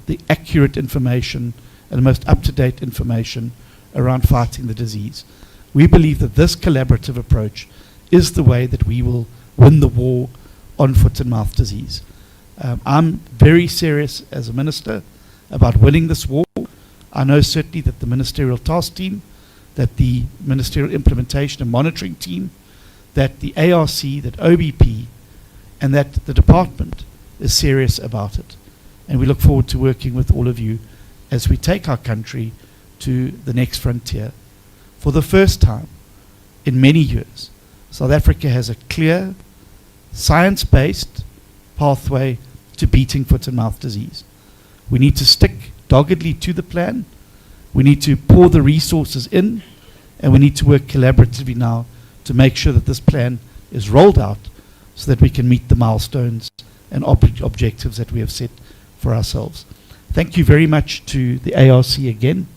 the accurate information and the most up-to-date information around fighting the disease. We believe that this collaborative approach is the way that we will win the war on foot and mouth disease. I'm very serious as a minister about winning this war. I know certainly that the Ministerial Task Team, that the Ministerial Implementation and Monitoring Team, that the ARC, that OBP, and that the department is serious about it. And we look forward to working with all of you as we take our country to the next frontier. For the first time in many years, South Africa has a clear, science-based pathway to beating foot and mouth disease. We need to stick doggedly to the plan. We need to pour the resources in, and we need to work collaboratively now to make sure that this plan is rolled out so that we can meet the milestones and objectives that we have set for ourselves. Thank you very much to the ARC again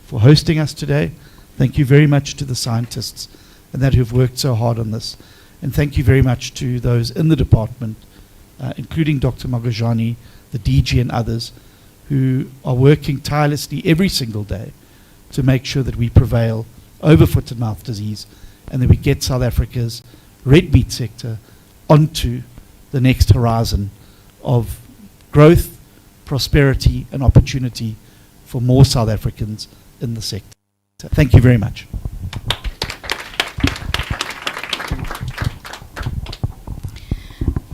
for hosting us today. Thank you very much to the scientists and that who've worked so hard on this. And thank you very much to those in the department, including Dr. Magajani, the DG and others, who are working tirelessly every single day to make sure that we prevail over foot and mouth disease and that we get South Africa's red meat sector onto the next horizon of growth, prosperity and opportunity for more South Africans in the sector. Thank you very much.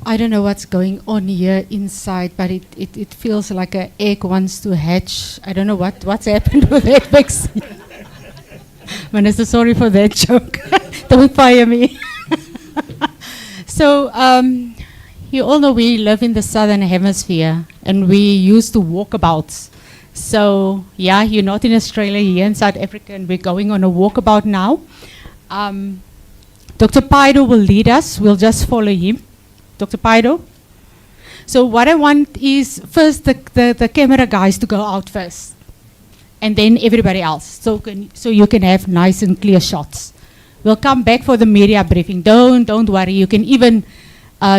I don't know what's going on here inside, but it feels like an egg wants to hatch. I don't know what's happened with that vaccine. Minister, sorry for that joke. Don't fire me. So, you all know we live in the southern hemisphere and we used to walkabouts. So, yeah, you're not in Australia, here in South Africa, and we're going on a walkabout now. Dr. Paido will lead us. We'll just follow him. Dr. Paido. So what I want is first the camera guys to go out first, and then everybody else, so you can have nice and clear shots. We'll come back for the media briefing. Don't worry. You can even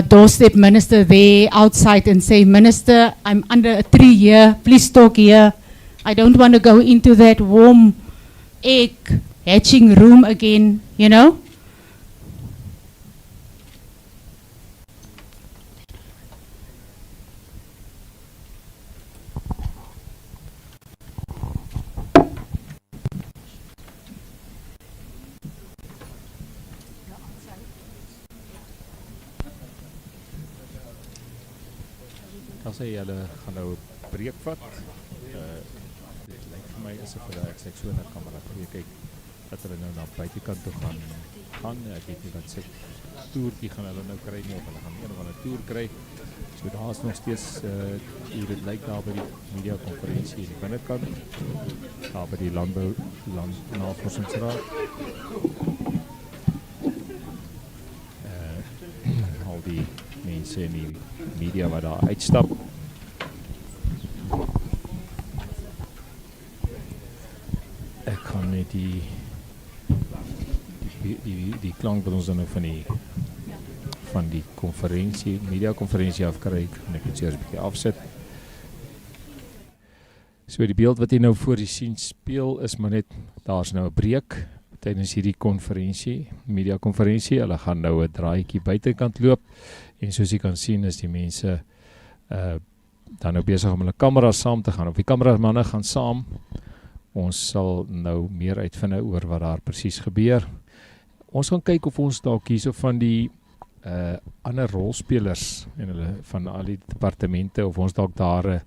doorstep Minister there outside and say, Minister, I'm under a tree here. Please talk here. I don't want to go into that warm egg hatching room again, you know. As jy hulle gaan nou 'n breek vat. Dit lyk vir my asof hulle ek so 'n kamera kyk dat hulle nou na buitekant toe gaan. Ek weet nie wat se toertjie gaan hulle nou kry nie, of hulle gaan een of ander toer kry. So daar is nog steeds hoe dit lyk daar by die Mediakonferensie in die binnekant. Daar by die Landbou Navorsingsraad. Al die mense in die media wat daar uitstap. Ek gaan net die klank wat ons dan nou van die konferensie, mediakonferensie afkry, en ek het eers 'n bietjie afsit. So die beeld wat jy nou voor die sien speel is maar net, daar's nou 'n breek tydens hierdie konferensie, mediakonferensie. Hulle gaan nou 'n draaitjie buitekant loop. En soos jy kan sien is die mense dan nou besig om hulle kameras saam te gaan. Of die kameramanne gaan saam. Ons sal nou meer uitvind oor wat daar presies gebeur. Ons gaan kyk of ons dalk hierso van die ander rolspelers en hulle van al die departemente, of ons dalk daar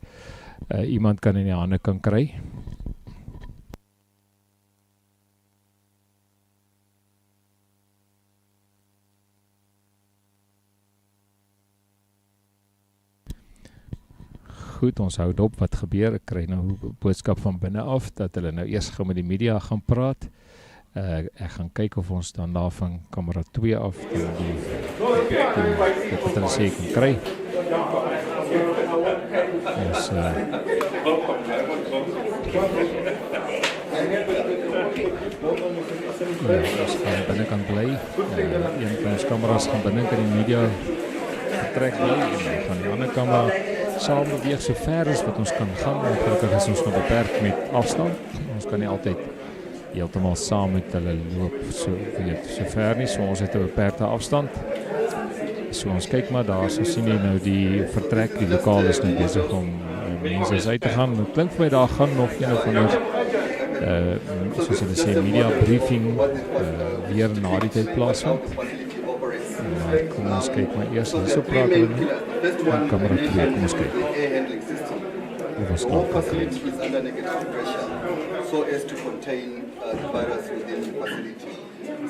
iemand kan in die hande kan kry. Goed, ons hou op wat gebeur. Ek kry nou 'n boodskap van binne af dat hulle nou eers met die media gaan praat. Ek gaan kyk of ons dan daar van kamera 2 af die wat hulle sê kan kry. Ons ons gaan binnekant bly. Een van ons kameras gaan binnekant in die media vertrek bly en van die ander kamera saam beweeg so ver as wat ons kan gaan. En gelukkig is ons nog beperk met afstand. Ons kan nie altyd heeltemal saam met hulle loop so ver nie. So ons het 'n beperkte afstand. So ons kyk maar daar, so sien jy nou die vertrek, die lokaal is nou besig om mense uit te gaan. Het klink vir my daar gaan nog een of ander soos hulle sê media briefing weer na die tyd plaasvind. Maar kom ons kyk maar eers, so praat hulle nie. Kamera 2, kom ons kyk. All facilities under negative pressure so as to contain the virus within the facility.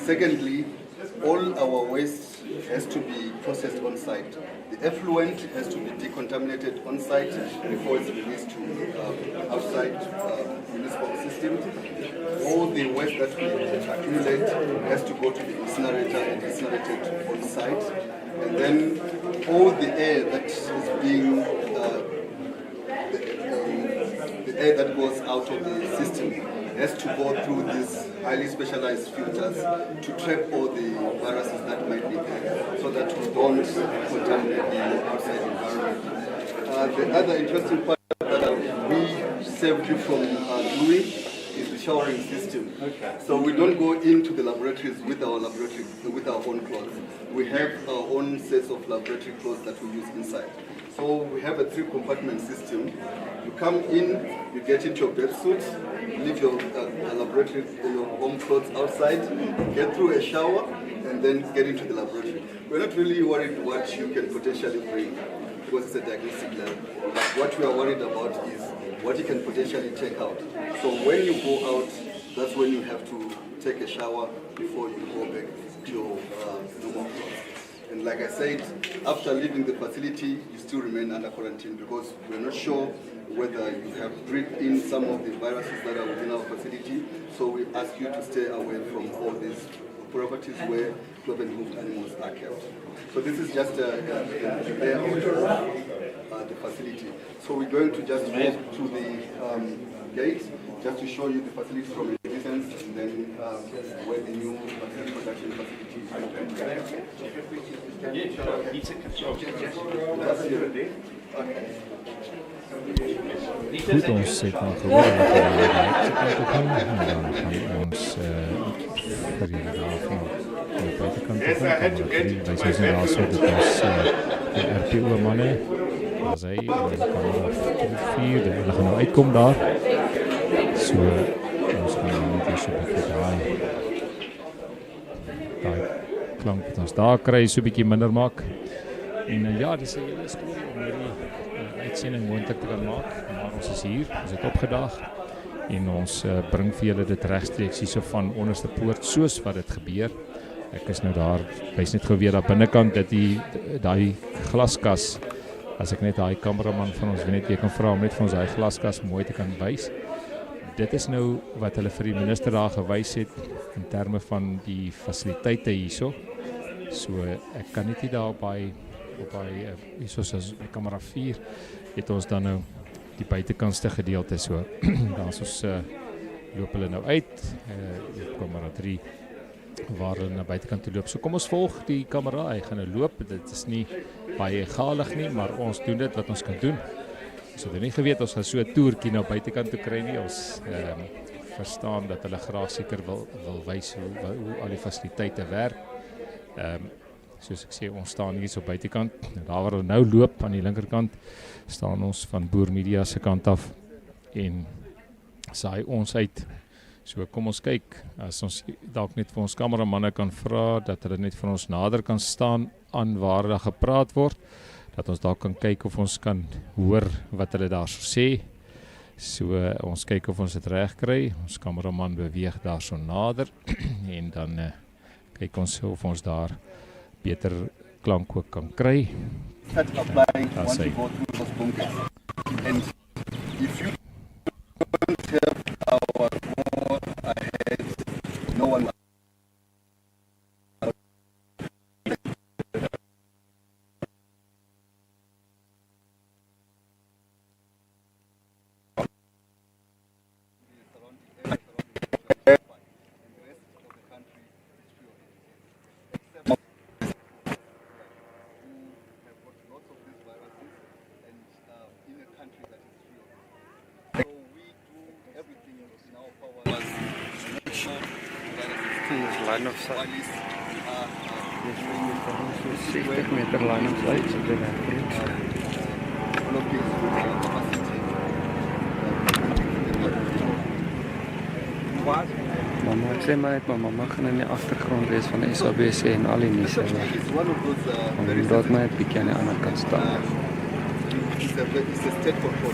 Secondly, all our waste has to be processed on site. The effluent has to be decontaminated on site before it's released to outside municipal system. All the waste that we accumulate has to go to the incinerator and incinerated on site. And then all the air that is being, the air that goes out of the system has to go through these highly specialized filters to trap all the viruses that might be there so that we don't contaminate the outside environment. The other interesting part that we saved you from doing is the showering system. Okay. So we don't go into the laboratories with our own clothes. We have our own sets of laboratory clothes that we use inside. So we have a 3-compartment system. You come in, you get into your bath suit, leave your laboratory, your home clothes outside, get through a shower, and then get into the laboratory. We're not really worried what you can potentially bring because it's a diagnostic lab. What we are worried about is what you can potentially take out. So when you go out, that's when you have to take a shower before you go back to your normal clothes. And like I said, after leaving the facility, you still remain under quarantine because we're not sure whether you have breathed in some of the viruses that are within our facility. So we ask you to stay away from all these properties where clove and hoofed animals are kept. So this is just a layout of the facility. So we're going to just walk to the gate just to show you the facility from a distance and then where the new production facility is going to Goed, ons het dan gehoor wat er aan de kant en dan gaan ons vir julle daarvan aan die buitekant toe gaan. Wij zijn daar so dat ons die RPO manne, as hy kan 4, hulle gaan nou uitkom daar. So ons gaan nou net so 'n bietjie daai klank wat ons daar kry so 'n bietjie minder maak. En ja, dis 'n hele storie om hierdie uitsending moontlik te kan maak, maar ons is hier, ons het opgedag en ons bring vir julle dit regstreeks hierso van Onderstepoort soos wat dit gebeur. Ek is nou daar, wys net gou weer daar binnekant dat daai glaskas, as ek net daai kameraman van ons net weer kan vra om net vir ons daai glaskas mooi te kan wys. Dit is nou wat hulle vir die minister daar gewys het in terme van die fasiliteite hierso. So ek kan net nie daar op hy soos as kamera 4 het ons dan nou die buitekantste gedeelte so. Daar is ons loop hulle nou uit, kamera 3 waar hulle na buitekant toe loop. So kom ons volg die kamera, hy gaan nou loop. Dit is nie baie galig nie, maar ons doen dit wat ons kan doen. Ons het nie geweet ons gaan so 'n toertjie na buitekant toe kry nie. Ons verstaan dat hulle graag seker wil wys hoe al die fasiliteite werk. Soos ek sê, ons staan hier so buitekant. Daar waar hulle nou loop aan die linkerkant, staan ons van Boer Media se kant af en saai ons uit. So kom ons kyk, as ons dalk net vir ons kameramanne kan vra dat hulle net vir ons nader kan staan aan waar daar gepraat word, dat ons dalk kan kyk of ons kan hoor wat hulle daar so sê. So ons kyk of ons dit reg kry. Ons kameraman beweeg daar so nader en dan kyk ons of ons daar beter klank ook kan kry. Start applying once you go through those bunkers. And if you don't have our go ahead, no one will. Line of sight. 60 meter line of sight. Mama, ek sê maar net, maar mama gaan in die agtergrond wees van die SABC en al die nuus. Om dat my 'n bietjie aan die ander kant staan. It's a state control.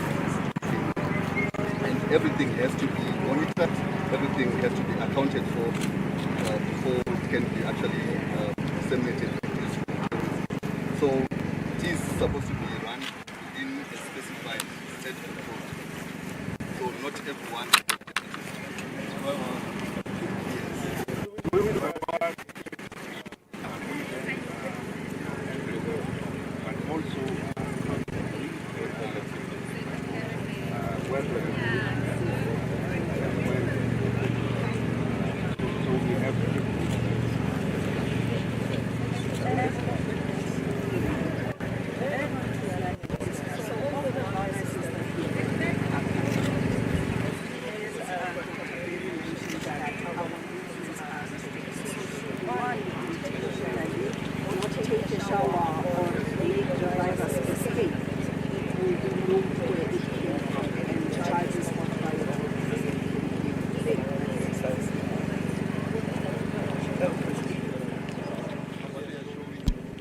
And everything has to be monitored, everything has to be accounted for before it can be actually disseminated. So it is supposed to be run in a specified set control. So not everyone.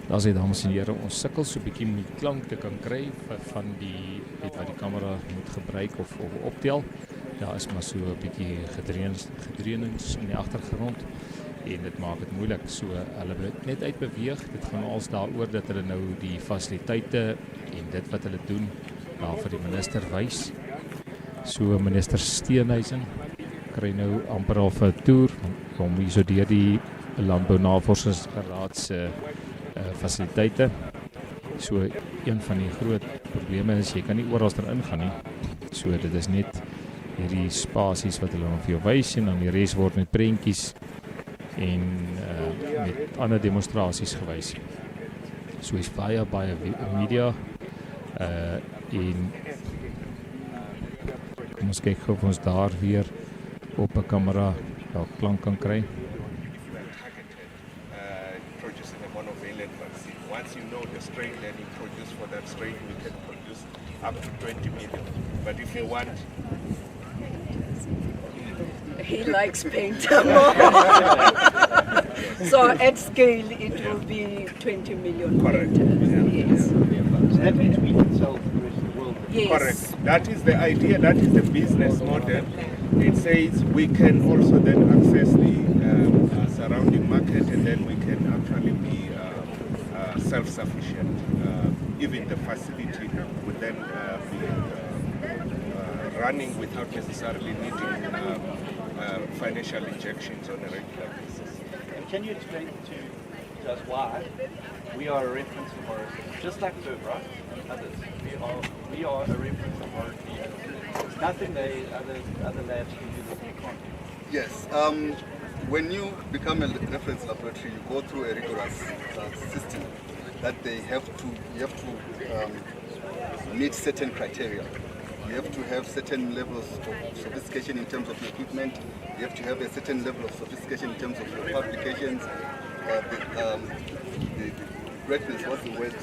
Daar sê dames en here, ons sukkel so 'n bietjie om die klank te kan kry van die wat die kamera moet gebruik of optel. Daar is maar so 'n bietjie gedreunings in die agtergrond en dit maak dit moeilik. So hulle wil dit net uitbeweeg. Dit gaan als daaroor dat hulle nou die fasiliteite en dit wat hulle doen daar vir die minister wys. So minister Steenhuisen kry nou amper al 'n toer om hier so deur die Landbou Navorsingsraad se fasiliteite. So een van die groot probleme is jy kan nie oral erin gaan nie. So dit is net hierdie spasies wat hulle vir jou wys en dan die res word met prentjies en met ander demonstrasies gewys. So is baie media en kom ons kyk of ons daar weer op 'n kamera klank kan kry. Once you know the strain that you produce for that strain, we can produce up to 20 million. But if you want... He likes paint more. So at scale, it will be 20 million. Correct. Yes. So that means we can sell to the rest of the world. Yes. Correct. That is the idea, that is the business model. It says we can also then access the surrounding market and then we can actually be self-sufficient. Even the facility would then be running without necessarily needing financial injections on a regular basis. And can you explain to us why we are a reference laboratory, just like Verb, right? And others. We are a reference laboratory. There's nothing other labs can do that we can't do. Yes. When you become a reference laboratory, you go through a rigorous system that you have to meet certain criteria. You have to have certain levels of sophistication in terms of your equipment. You have to have a certain level of sophistication in terms of your publications. The greatness, what's the word?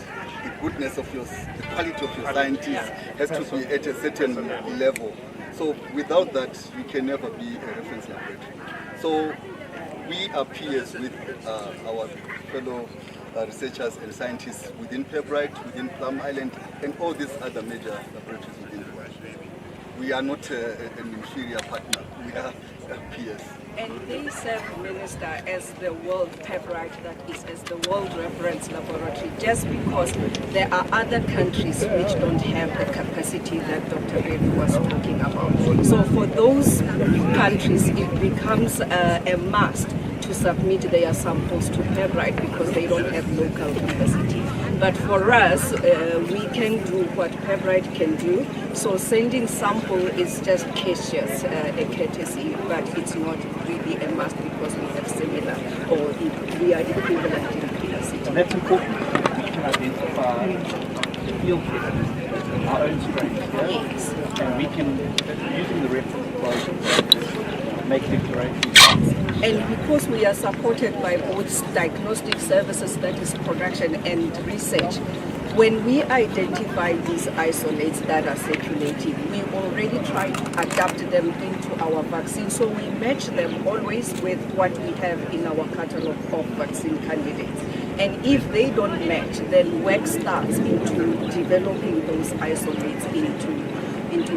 The goodness of the quality of your scientists has to be at a certain level. So without that, you can never be a reference laboratory. So we are peers with our fellow researchers and scientists within Pepbrite, within Plum Island, and all these other major laboratories within the world. We are not an inferior partner, we are peers. And they serve Minister as the world Pepbrite, that is, as the world reference laboratory, just because there are other countries which don't have the capacity that Dr. Reddy was talking about. So for those countries, it becomes a must to submit their samples to Pepbrite because they don't have local capacity. But for us, we can do what Pepbrite can do. So sending sample is just cautious, a courtesy, but it's not really a must because we have similar or we are equivalent in capacity. And that's important because we can identify field testing, our own strains, Yes. and we can, using the reference approach, make declarations. And because we are supported by both diagnostic services, that is production and research, when we identify these isolates that are circulating, we already try to adapt them into our vaccine. So we match them always with what we have in our catalogue of vaccine candidates. And if they don't match, then work starts into developing those isolates into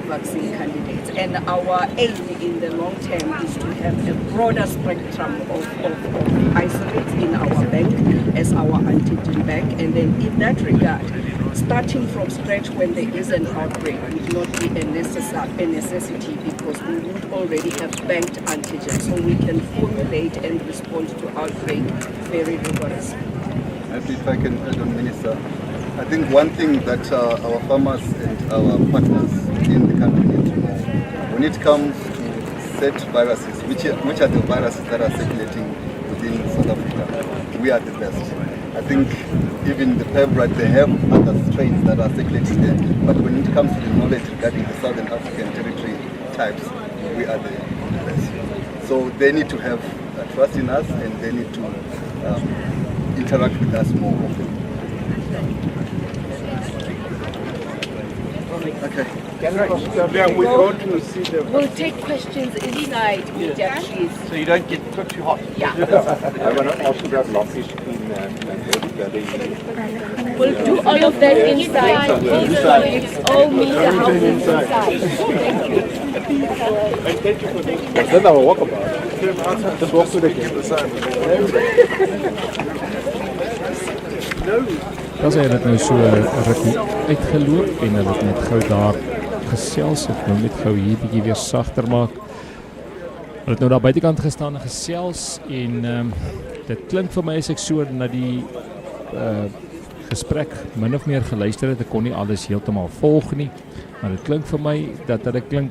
vaccine candidates. And our aim in the long term is to have a broader spectrum of isolates in our bank as our antigen bank, and then in that regard, starting from scratch when there is an outbreak would not be a necessity because we would already have banked antigens, so we can formulate and respond to outbreak very rigorously. If I can add on, Minister, I think one thing that our farmers and our partners in the country need to know, when it comes to set viruses, which are the viruses that are circulating within South Africa, we are the best. I think even the February, they have other strains that are circulating there, but when it comes to the knowledge regarding the Southern African territory types, we are the best. So they need to have trust in us, and they need to interact with us more often. Okay. We'll take questions inside, media, please. So you don't get cooked too hot. Yeah. I want to ask about lobbies in We'll do all of that inside. It's all media houses inside. Thank you. And thank you for this. Then I'll walk about. Just walk to the Dan sê hy het nou so rukkie uitgeloop en hulle het net gou daar gesels. Ek nou net gou hier bietjie weer sagter maak. Hulle het nou daar buitekant gestaan en gesels en dit klink vir my as ek so na die gesprek min of meer geluister het. Ek kon nie alles heeltemal volg nie, maar dit klink vir my dat hulle klink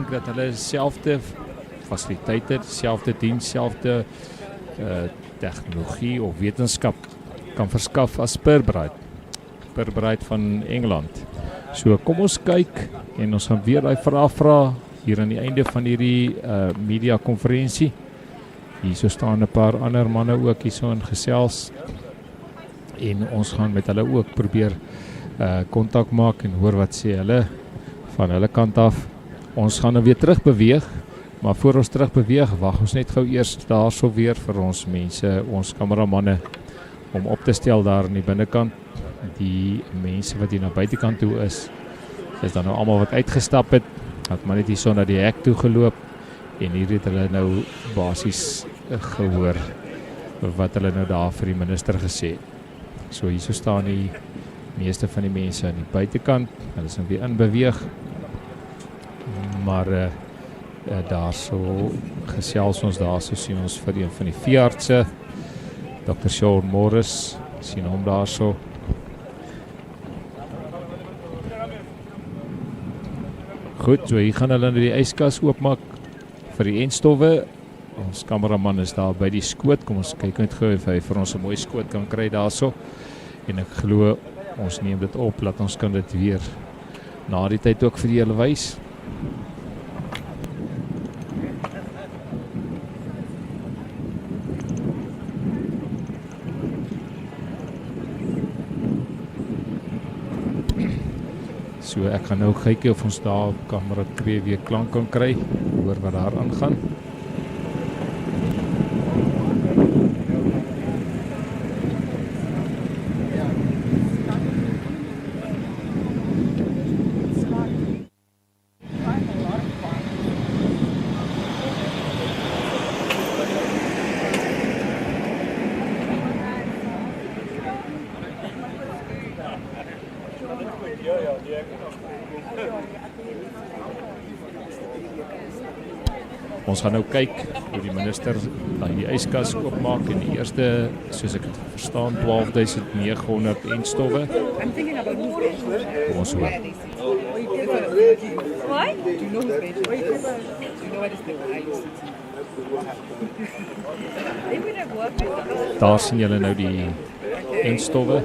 dat hulle selfde fasiliteite, selfde diens, selfde tegnologie of wetenskap kan verskaf as Perbride van Engeland. So kom ons kyk en ons gaan weer daai vraag vra hier aan die einde van hierdie mediakonferensie. Hierso staan 'n paar ander manne ook hierso in gesels en ons gaan met hulle ook probeer kontak maak en hoor wat sê hulle van hulle kant af. Ons gaan nou weer terug beweeg, maar voor ons terug beweeg, wag ons net gou eers daarso weer vir ons mense, ons kameramanne om op te stel daar aan die binnekant. Die mense wat hier na buitekant toe is dan nou almal wat uitgestap het maar net hier so na die hek toe geloop en hier het hulle nou basies gehoor wat hulle nou daar vir die minister gesê het. So hier so staan die meeste van die mense aan die buitekant, hulle is nou weer in beweeg, maar daar so gesels ons daar so sien ons vir een van die veeartse, Dr. Sean Morris, sien hom daar so. Goed, so hier gaan hulle nou die yskas oopmaak vir die entstowwe. Ons kameraman is daar by die skoot, kom ons kyk net gou of hy vir ons 'n mooi skoot kan kry daarso. En ek glo ons neem dit op, laat ons kan dit weer na die tyd ook vir julle wys. So ek gaan nou kyk of ons daar op kamera 2 weer klank kan kry, hoor wat daar aangaan. Ons gaan nou kyk hoe die minister die yskas oopmaak en die eerste, soos ek het verstaan, 12.900 entstowwe. Ons hoor. Daar sien julle nou die entstowwe.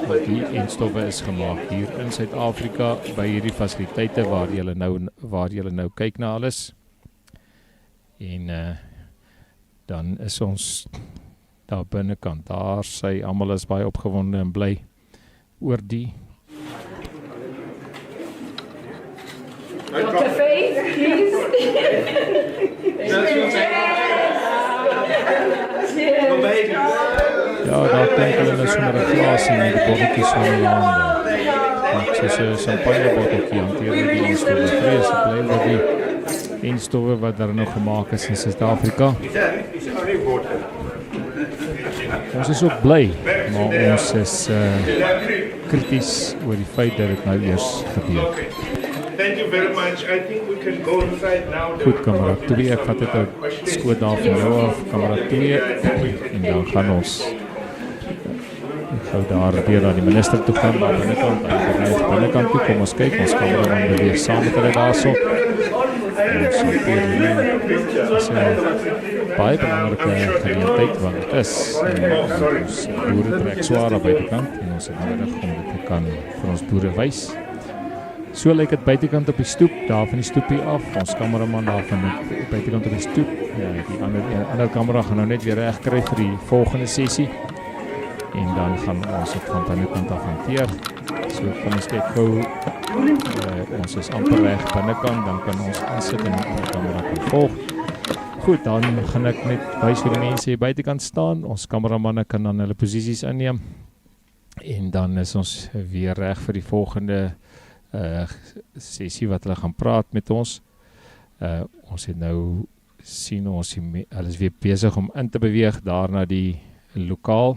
Die entstowwe is gemaak hier in Suid-Afrika by hierdie fasiliteite waar julle nou kyk na alles. En dan is ons daar binnekant. Daar sê almal is baie opgewonde en bly oor die Dr. Faith, please. Ja, daar dink hulle nou sommer 'n glas en die botteltjies van die hande. Soos 'n champagnebotteltjie hanteer die entstowwe. Vrees bly oor die entstowwe wat daar nou gemaak is in Suid-Afrika. ons is ook bly, maar ons is krities oor die feit dat dit nou eers gebeur. Thank you very much. I think we can go inside now. Goed, kamera 2, ek vat dit 'n skoot daar van jou af, kamera 2, en dan gaan ons gou daar weer aan die minister toe gaan, daar binnekant, aan die binnekant toe, kom ons kyk, ons kameraman beweeg saam met hulle daarso. Ons is baie belangrike geleentheid, want dit is ons boere trek swaar aan buitekant, en ons het nodig om dit te kan vir ons boere wys. So lyk dit buitekant op die stoep, daar van die stoepie af, ons kameraman daar van die buitekant op die stoep. Ja, die ander kamera gaan nou net weer reg kry vir die volgende sessie. En dan gaan ons dit van binnekant af hanteer. So kom ons kyk gou, ons is amper reg binnekant, dan kan ons aansit en die kamera kan volg. Goed, dan gaan ek net wys hoe die mense hier buitekant staan, ons kameramanne kan dan hulle posisies inneem. En dan is ons weer reg vir die volgende sessie wat hulle gaan praat met ons. Ons het nou sien hulle is weer besig om in te beweeg daar na die lokaal.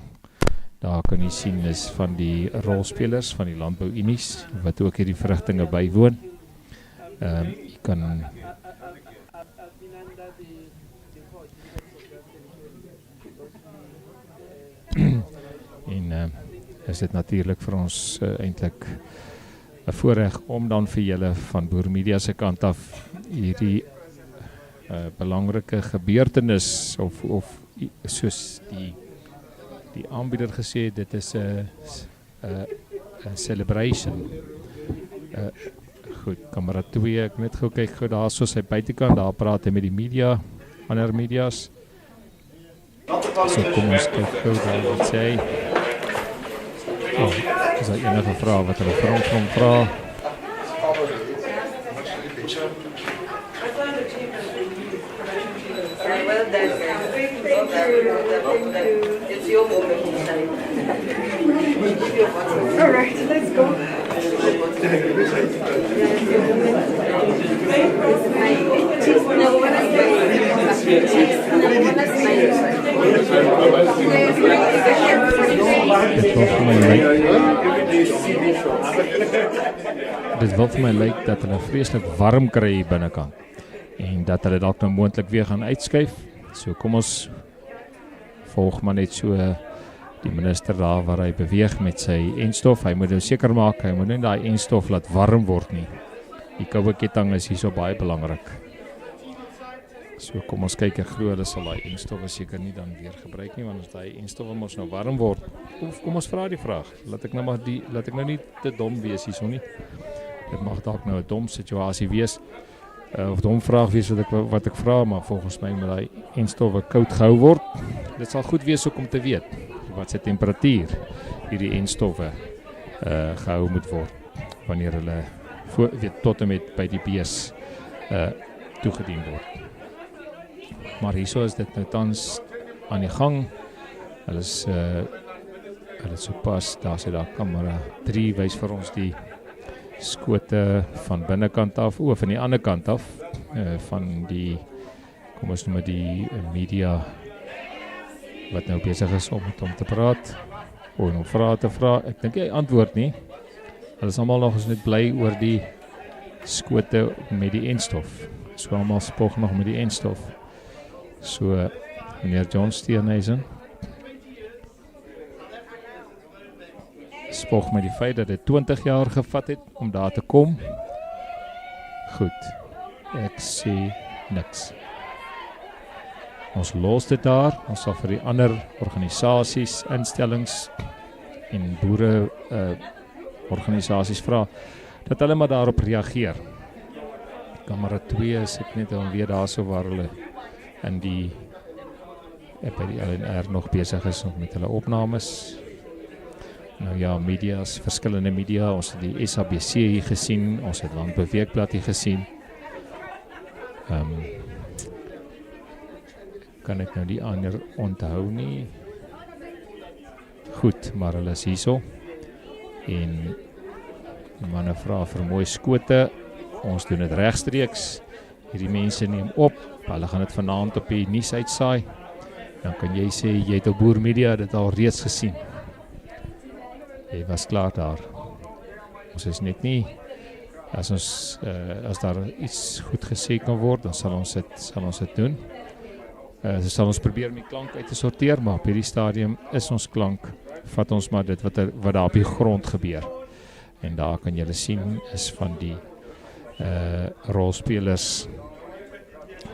Daar kan jy sien is van die rolspelers van die Landbou Unies wat ook hierdie verrigtinge bywoon. Jy kan en is dit natuurlik vir ons eintlik 'n voorreg om dan vir julle van Boer Media se kant af hierdie belangrike gebeurtenis of soos die aanbieder gesê, dit is 'n celebration. Goed, kamera 2, ek net gou kyk gou daar so sy buitekant, daar praat hy met die media, ander medias. So kom ons kyk gou daar wat sê hy. Is daar enige vraag wat hulle vir hom vra? It's your moment inside. All right, let's go. Dit wil vir my lyk dat hulle vreeslik warm kry hier binnekant en dat hulle dalk nou moontlik weer gaan uitskuif. So kom ons volg maar net so die minister daar waar hy beweeg met sy entstof. Hy moet nou seker maak, hy moet nie daai entstof laat warm word nie. Die koue ketting is hier so baie belangrik. So kom ons kyk, ek glo hulle sal daai entstof seker nie dan weer gebruik nie, want as daai entstof mos nou warm word. Of kom ons vra die vraag. Laat ek nou nie te dom wees hierso nie. Dit mag dalk nou 'n dom situasie wees. Of dom vraag wees wat ek vra, maar volgens my moet daai entstof koud gehou word. Dit sal goed wees ook om te weet wat se temperatuur hierdie entstowwe gehou moet word wanneer hulle tot en met by die bees toegedien word. Maar hierso is dit nou tans aan die gang. Hulle is sopas, daar sê daar kamera 3 wys vir ons die skote van binnekant af, van die ander kant af, van die, kom ons noem die media wat nou besig is om met hom te praat, of om vrae te vra. Ek dink hy antwoord nie. Hulle is almal nog eens net bly oor die skote met die entstof. So almal spog nog met die entstof. So, meneer John Steenhuisen spog met die feit dat dit 20 jaar gevat het om daar te kom. Goed, ek sê niks. Ons los dit daar, ons sal vir die ander organisasies, instellings en boere organisasies vra dat hulle maar daarop reageer. Kamera 2 is ek net dan weer daar so waar hulle in die by die LNR nog besig is met hulle opnames. Nou ja, media's, verskillende media, ons het die SABC hier gesien, ons het Landbou Weekblad hier gesien. Kan ek nou die ander onthou nie. Goed, maar hulle is hierso. En die manne vra vir mooi skote. Ons doen dit regstreeks. Hierdie mense neem op. Hulle gaan dit vanaand op die nuus uitsaai. dan kan jy sê, jy het op Boer Media dit al reeds gesien. Jy was klaar daar. Ons is net nie, as daar iets goed gesê kan word, dan sal ons dit doen. Sal ons probeer om die klank uit te sorteer, maar op hierdie stadium is ons klank, vat ons maar dit wat daar op die grond gebeur. En daar kan julle sien, is van die rolspelers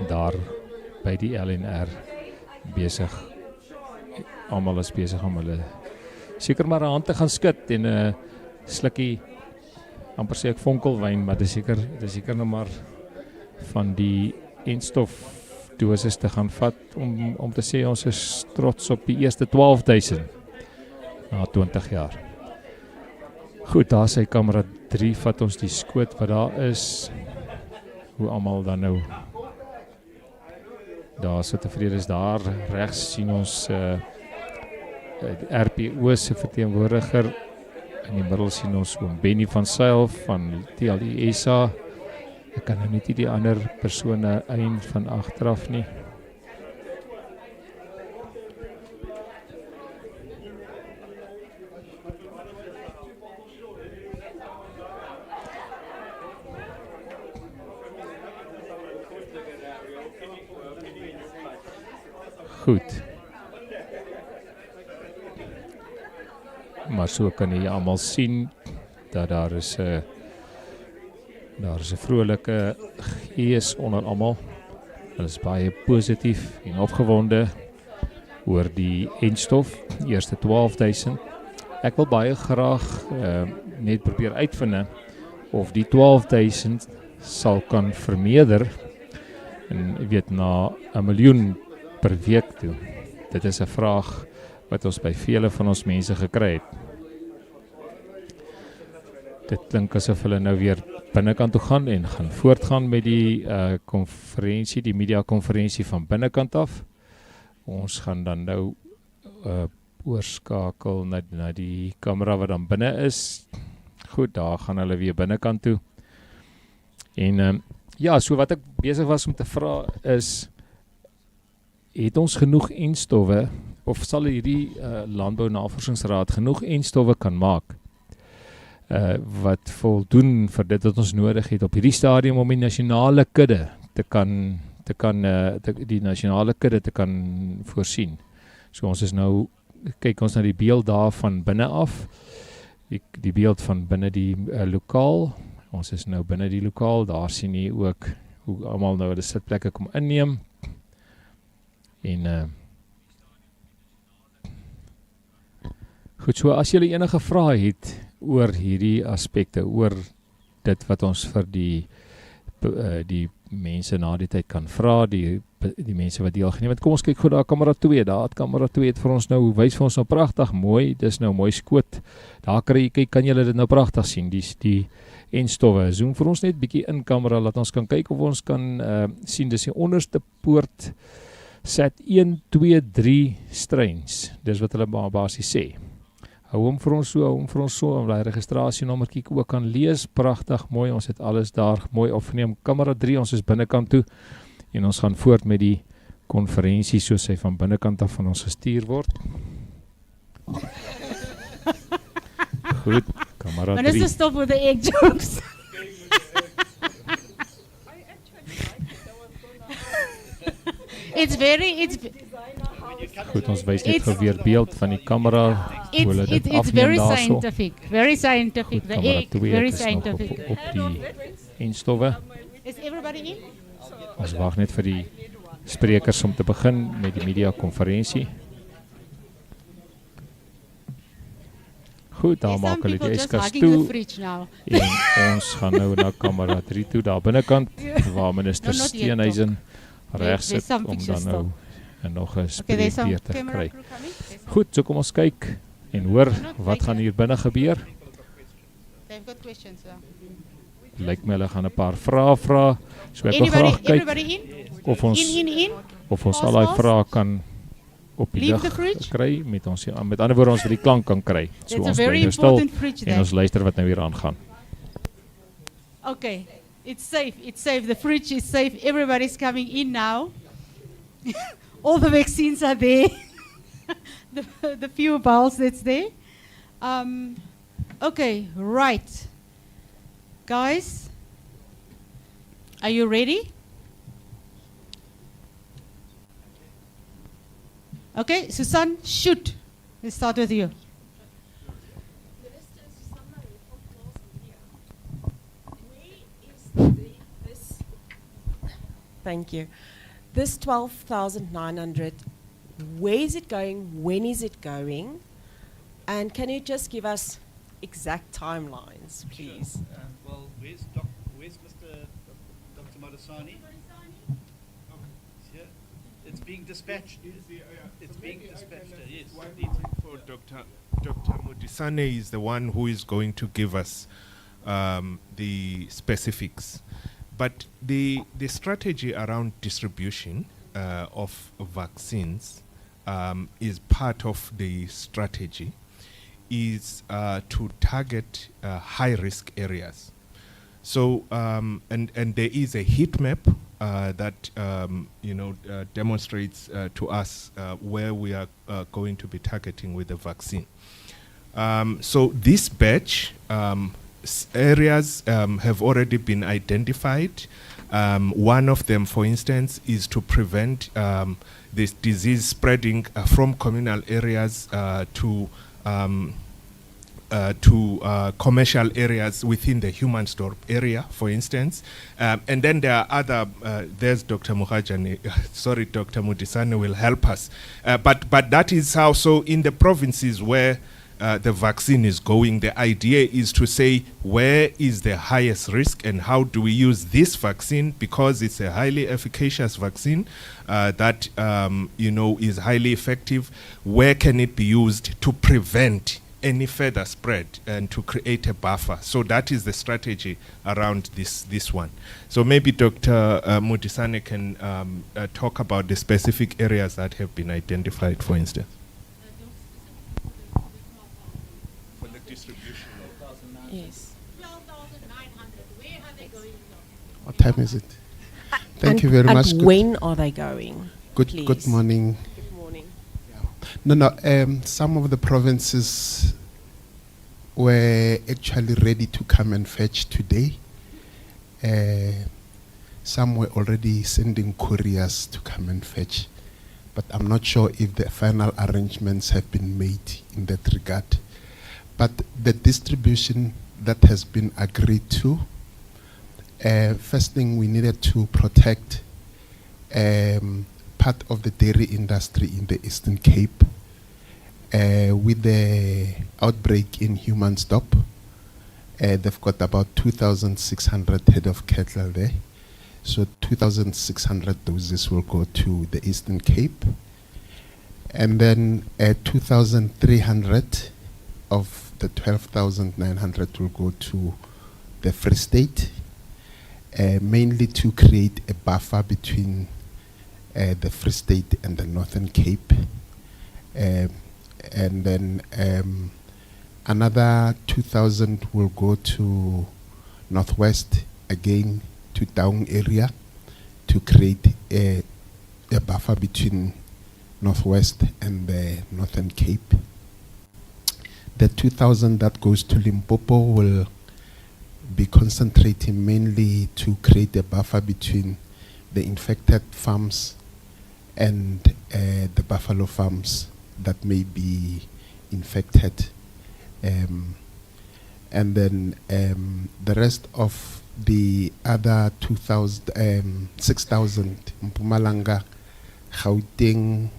daar by die LNR besig. Almal is besig om hulle seker maar 'n hand te gaan skud en 'n slukkie, amper sê ek vonkelwyn, maar dis seker nou maar van die entstof dosis te gaan vat om te sê ons is trots op die eerste 12.000 na 20 jaar. Goed, daar sy kamera 3 vat ons die skoot wat daar is. Hoe almal dan nou daar so tevrede is. Daar regs sien ons RPO se verteenwoordiger. In die middel sien ons oom Benny van Sail van TLISA. Ek kan nou net nie die ander persone een van agteraf nie. Goed. Maar so kan jy almal sien dat daar is 'n vrolike gees onder almal. Hulle is baie positief en opgewonde oor die entstof, eerste 12.000. Ek wil baie graag net probeer uitvind of die 12.000 sal kan vermeerder en jy weet na 1 miljoen per week toe. Dit is 'n vraag wat ons by vele van ons mense gekry het. Dit klink asof hulle nou weer binnekant toe gaan en gaan voortgaan met die konferensie, die mediakonferensie van binnekant af. Ons gaan dan nou oorskakel na die kamera wat dan binne is. Goed, daar gaan hulle weer binnekant toe. En ja, so wat ek besig was om te vra is, het ons genoeg entstowwe, of sal hierdie Landbou Navorsingsraad genoeg entstowwe kan maak, wat voldoen vir dit wat ons nodig het op hierdie stadium om die nasionale kudde die nasionale kudde te kan voorsien. So ons is nou, kyk ons na die beeld daar van binne af, die beeld van binne die lokaal. Ons is nou binne die lokaal, daar sien jy ook hoe almal nou hulle sitplekke kom inneem. En goed, so as julle enige vrae het oor hierdie aspekte, oor dit wat ons vir die mense na die tyd kan vra, die mense wat deelgeneem het. Kom ons kyk goed, daar kamera 2, kamera 2 het vir ons nou, wys vir ons nou pragtig mooi, dis nou mooi skoot. Daar kyk, kan julle dit nou pragtig sien, die entstowwe. Zoom vir ons net bietjie in kamera, laat ons kan kyk of ons kan sien, dis die Onderstepoort set 1, 2, 3 streins, dis wat hulle basies sê. Hou hom vir ons so, om die registrasienommertjie ook kan lees, pragtig, mooi, ons het alles daar mooi opgeneem. Kamera 3, ons is binnekant toe, en ons gaan voort met die konferensie, soos hy van binnekant af van ons gestuur word. Goed, kamera 3. Minister, stop with the egg jokes. Goed, ons wys net weer beeld van die kamera. It's very scientific, very scientific. Goed, The kamera egg, 2 very is nog scientific. op die entstowwe. Is everybody in? Ons wag net vir die sprekers om te begin met die mediakonferensie. Goed, daar maak hulle die yskas toe. En ons gaan nou na kamera 3 toe, daar binnekant, waar minister Steenhuisen regs sit om dan nou nog 'n spreekbeurt te kry. Goed, so kom ons kyk en hoor wat gaan hier binne gebeur. Lyk my hulle gaan 'n paar vrae vra. So ek wil graag kyk of ons al daai vrae kan op die lig kry met ons, met ander woorde ons vir die klank kan kry. So ons bly nou stil en ons luister wat nou hier aangaan. Okay, it's safe, the fridge is safe, everybody's coming in now. All the vaccines are there. the few vials that's there. Okay, right. Guys, are you ready? Okay, Susan, shoot. Let's start with you. Thank you. This 12,900, where is it going? When is it going? And can you just give us exact timelines, please? Sure. Well, where's Mr. Dr. Madasani? Here. It's being dispatched. It's being dispatched. Yes. For Dr. Mudisane is the one who is going to give us the specifics. But the strategy around distribution of vaccines is part of the strategy, is to target high-risk areas. So, and there is a heat map that demonstrates to us where we are going to be targeting with the vaccine. So this batch, areas have already been identified. One of them, for instance, is to prevent this disease spreading from communal areas to commercial areas within the human store area, for instance. And then there are other, there's Dr. Muhajani, sorry, Dr. Mudisane will help us. But that is how, so in the provinces where the vaccine is going, the idea is to say where is the highest risk and how do we use this vaccine, because it's a highly efficacious vaccine that is highly effective. Where can it be used to prevent any further spread and to create a buffer? So that is the strategy around this one. So maybe Dr. Mudisane can talk about the specific areas that have been identified, for instance. For the distribution. Yes. 12,900. Where are they going? What time is it? Thank you very much. And when are they going? Good morning. Good morning. No, some of the provinces were actually ready to come and fetch today. Some were already sending couriers to come and fetch, but I'm not sure if the final arrangements have been made in that regard. But the distribution that has been agreed to, first thing, we needed to protect part of the dairy industry in the Eastern Cape. With the outbreak in human stop, they've got about 2,600 head of cattle there. So 2,600 doses will go to the Eastern Cape. And then 2,300 of the 12,900 will go to the Free State, mainly to create a buffer between the Free State and the Northern Cape. And then another 2,000 will go to Northwest, again to Taung area, to create a buffer between Northwest and the Northern Cape. The 2,000 that goes to Limpopo will be concentrating mainly to create a buffer between the infected farms and the buffalo farms that may be infected. And then the rest of the other 6,000, Mpumalanga, Gauteng,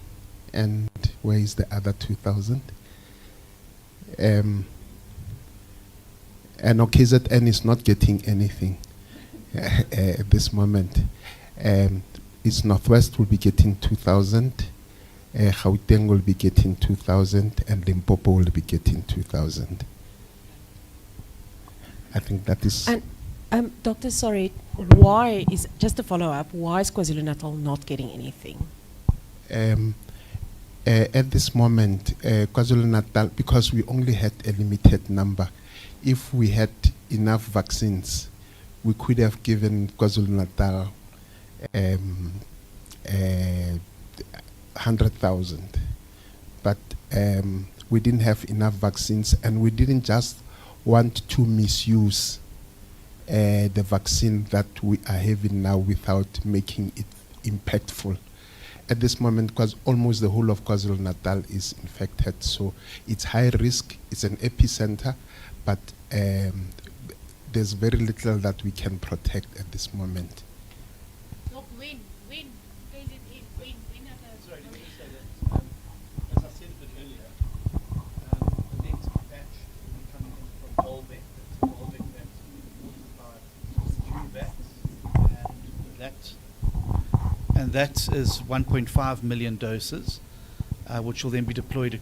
and where is the other 2,000? And KZN is not getting anything at this moment. Its Northwest will be getting 2,000. Gauteng will be getting 2,000, and Limpopo will be getting 2,000. I think that is. And Doctor, sorry, why is, just to follow up, why is KwaZulu-Natal not getting anything? At this moment, KwaZulu-Natal, because we only had a limited number, if we had enough vaccines, we could have given KwaZulu-Natal 100,000. But we didn't have enough vaccines, and we didn't just want to misuse the vaccine that we are having now without making it impactful. At this moment, because almost the whole of KwaZulu-Natal is infected, so it's high risk, it's an epicenter, but there's very little that we can protect at this moment. Sorry, let me just say that, as I said a bit earlier, the next batch will be coming in from Volbeck. It's a Volbeck that's by and that is 1.5 million doses, which will then be deployed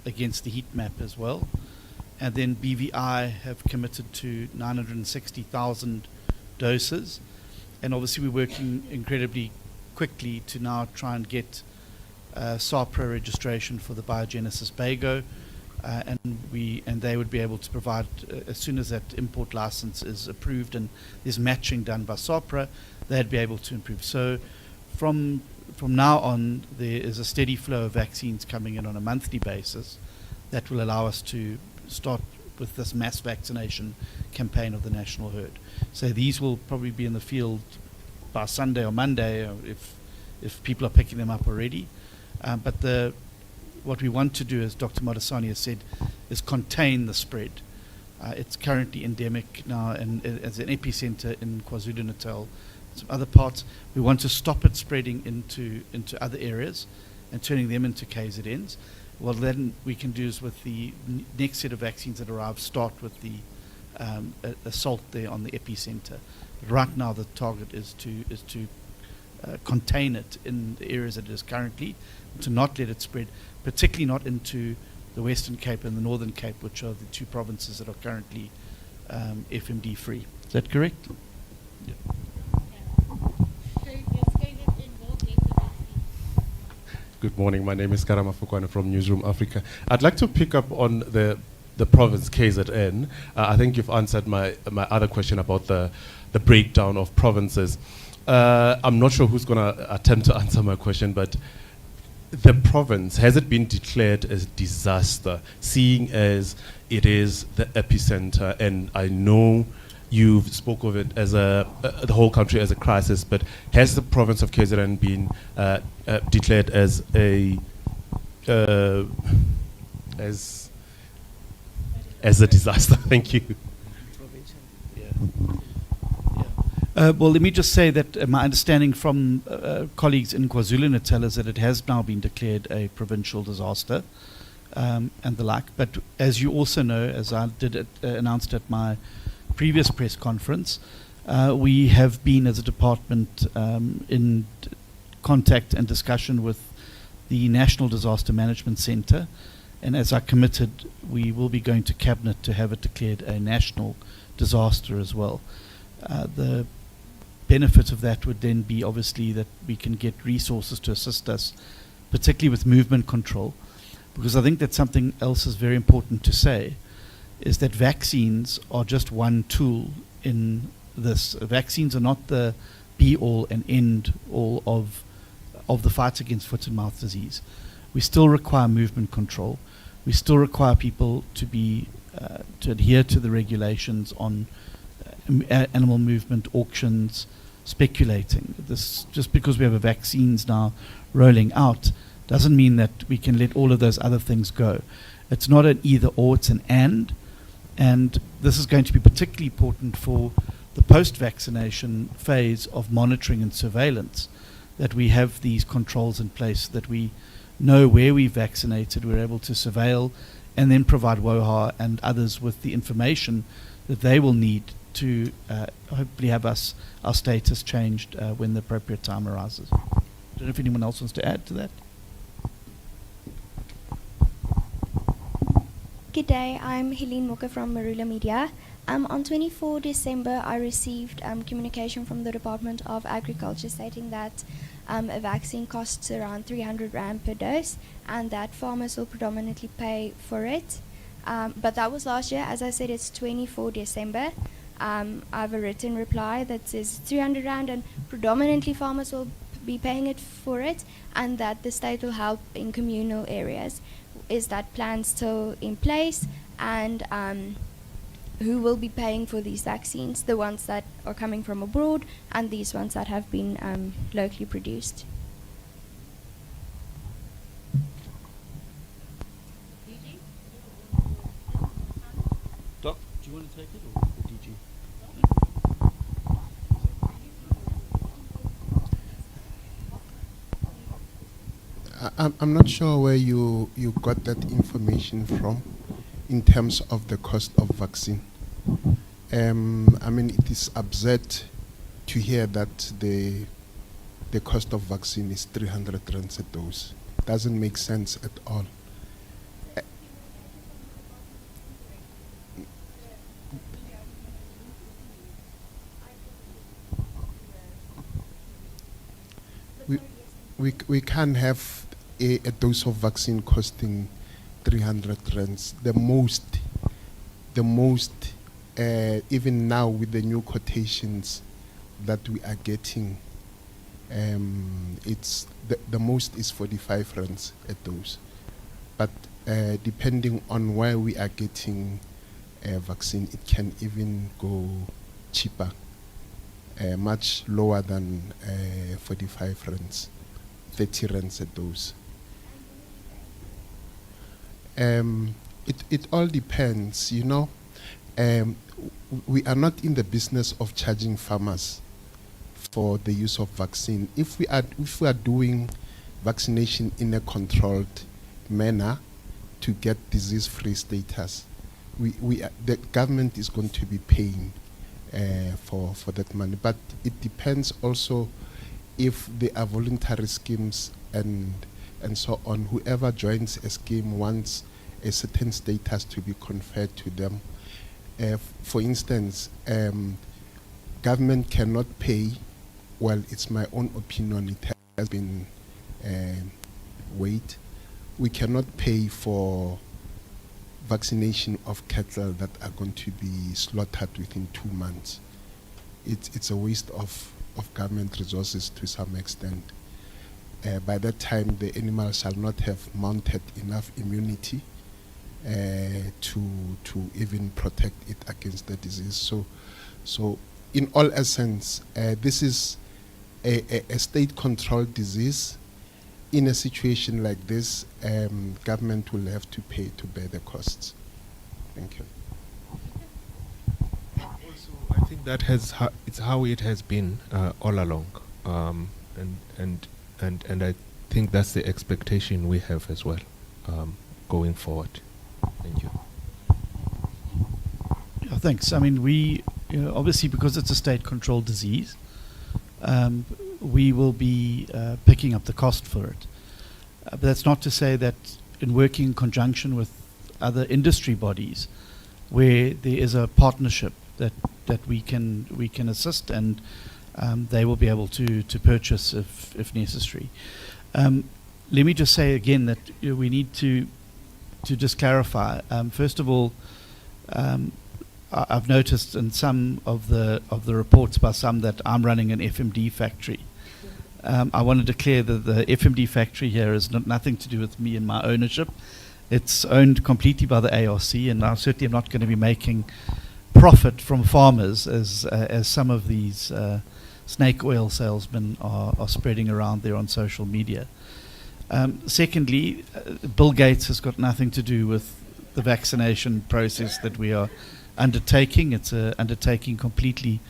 against the heat map as well. And then BVI have committed to 960,000 doses. And obviously we're working incredibly quickly to now try and get SARPRA registration for the Biogenesis Bago, and they would be able to provide, as soon as that import license is approved and there's matching done by SARPRA, they'd be able to improve. So from now on, there is a steady flow of vaccines coming in on a monthly basis that will allow us to start with this mass vaccination campaign of the national herd. So these will probably be in the field by Sunday or Monday, if people are picking them up already. But what we want to do, as Dr. Madasani has said, is contain the spread. It's currently endemic now and as an epicenter in KwaZulu-Natal. Some other parts, we want to stop it spreading into other areas and turning them into KZNs. Well, then we can do is with the next set of vaccines that arrive, start with the assault there on the epicenter. But right now, the target is to contain it in the areas that it is currently, to not let it spread, particularly not into the Western Cape and the Northern Cape, which are the two provinces that are currently FMD free. Is that correct? Yeah. Good morning. My name is Karama Fukwana from Newsroom Africa. I'd like to pick up on the province KZN. I think you've answered my other question about the breakdown of provinces. I'm not sure who's going to attempt to answer my question, but the province, has it been declared as disaster, seeing as it is the epicenter? And I know you've spoke of it as the whole country as a crisis, but has the province of KZN been declared as a disaster? Thank you. Well, let me just say that my understanding from colleagues in KwaZulu-Natal is that it has now been declared a provincial disaster and the like. But as you also know, as I did announced at my previous press conference, we have been as a department in contact and discussion with the National Disaster Management Centre, and as I committed, we will be going to Cabinet to have it declared a national disaster as well. The benefit of that would then be obviously that we can get resources to assist us, particularly with movement control, because I think that something else is very important to say, is that vaccines are just one tool in this. Vaccines are not the be-all and end-all of the fight against foot and mouth disease. We still require movement control. We still require people to be to adhere to the regulations on animal movement, auctions, speculating. This, just because we have vaccines now rolling out, doesn't mean that we can let all of those other things go. It's not an either or, it's an and this is going to be particularly important for the post-vaccination phase of monitoring and surveillance, that we have these controls in place, that we know where we vaccinated, we're able to surveil and then provide WOHA and others with the information that they will need to hopefully have our status changed when the appropriate time arises. I don't know if anyone else wants to add to that. Good day, I'm Helene Mocker from Marula Media. On 24 December, I received communication from the Department of Agriculture stating that a vaccine costs around 300 Rand per dose and that farmers will predominantly pay for it. But that was last year. As I said, it's 24 December. I have a written reply that says 300 Rand and predominantly farmers will be paying it for it, and that the state will help in communal areas. Is that plan still in place? And who will be paying for these vaccines? The ones that are coming from abroad and these ones that have been locally produced. Doc, do you want to take it or the DG? I'm not sure where you got that information from in terms of the cost of vaccine. I mean, it is absurd to hear that the cost of vaccine is 300 rands a dose. Doesn't make sense at all. We can't have a dose of vaccine costing 300 rands. The most, even now with the new quotations that we are getting, it's the most is 45 rands a dose. But depending on where we are getting a vaccine, it can even go cheaper, much lower than 45 rands, 30 rands a dose. It all depends, you know. We are not in the business of charging farmers for the use of vaccine. If we are doing vaccination in a controlled manner to get disease-free status, the government is going to be paying for that money. But it depends also if there are voluntary schemes and so on. Whoever joins a scheme wants a certain status to be conferred to them. For instance, government cannot pay, well, it's my own opinion, it has been weighed. We cannot pay for vaccination of cattle that are going to be slaughtered within 2 months. It's a waste of government resources to some extent. By that time, the animal shall not have mounted enough immunity to even protect it against the disease. So in all essence, this is a state-controlled disease. In a situation like this, government will have to pay to bear the costs. Thank you. Also, I think that it's how it has been all along, and I think that's the expectation we have as well going forward. Thank you. Yeah, thanks. I mean, we obviously, because it's a state-controlled disease, we will be picking up the cost for it. But that's not to say that in working in conjunction with other industry bodies, where there is a partnership that we can assist, and they will be able to purchase if necessary. Let me just say again that we need to just clarify. First of all, I've noticed in some of the reports by some that I'm running an FMD factory. I want to declare that the FMD factory here is nothing to do with me and my ownership. It's owned completely by the ARC, and I certainly am not going to be making profit from farmers as some of these snake oil salesmen are spreading around there on social media. Secondly, Bill Gates has got nothing to do with the vaccination process that we are undertaking. It's an undertaking completely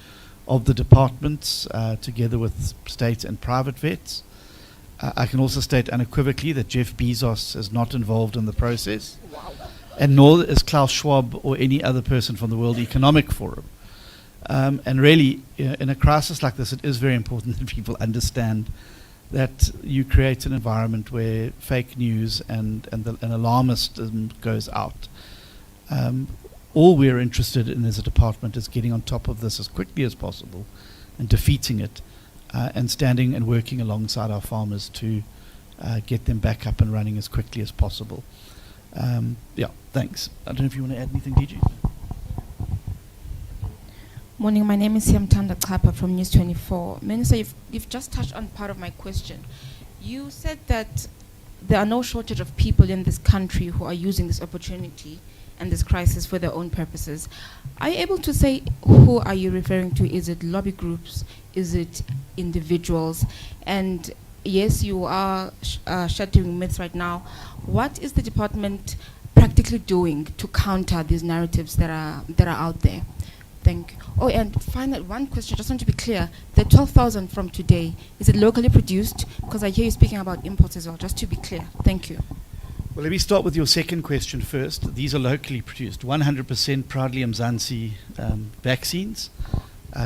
of the departments together with state and private vets. I can also state unequivocally that Jeff Bezos is not involved in the process, and nor is Klaus Schwab or any other person from the World Economic Forum. And really, in a crisis like this, it is very important that people understand that you create an environment where fake news and alarmism goes out. All we're interested in as a department is getting on top of this as quickly as possible and defeating it, and standing and working alongside our farmers to get them back up and running as quickly as possible. Yeah, thanks. I don't know if you want to add anything, DG? Morning, my name is Siamtanda Kapa from News 24. Minister, you've just touched on part of my question. You said that there are no shortage of people in this country who are using this opportunity and this crisis for their own purposes. Are you able to say who are you referring to? Is it lobby groups? Is it individuals? And yes, you are shattering myths right now. What is the department practically doing to counter these narratives that are out there? Thank you. Oh, and final one question, just want to be clear. The 12,000 from today, is it locally produced? Because I hear you speaking about imports as well, just to be clear. Thank you. Well, let me start with your second question first. These are locally produced, 100% proudly Mzansi vaccines,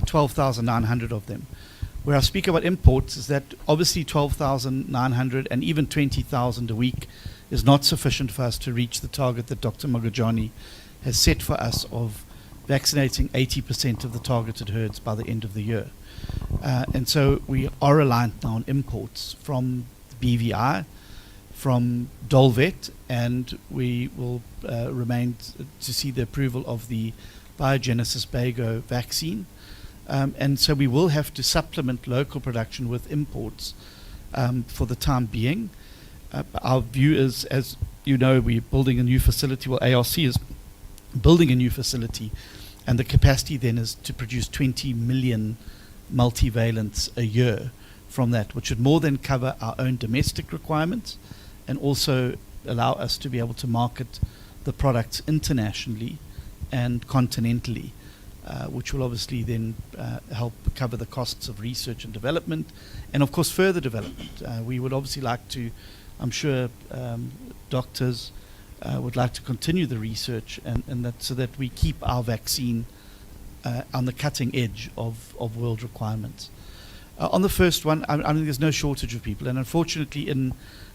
12,900 of them. Where I speak about imports is that obviously 12,900 and even 20,000 a week is not sufficient for us to reach the target that Dr. Magajani has set for us of vaccinating 80% of the targeted herds by the end of the year. And so we are reliant now on imports from BVI, from Dolvet, and we will remain to see the approval of the Biogenesis Bago vaccine. And so we will have to supplement local production with imports for the time being. Our view is, as you know, we're building a new facility. Well, ARC is building a new facility, and the capacity then is to produce 20 million multivalents a year from that, which would more than cover our own domestic requirements and also allow us to be able to market the products internationally and continentally, which will obviously then help cover the costs of research and development and, of course, further development. We would obviously like to, I'm sure doctors would like to continue the research and that so that we keep our vaccine on the cutting edge of world requirements. On the first one, I mean, there's no shortage of people, and unfortunately in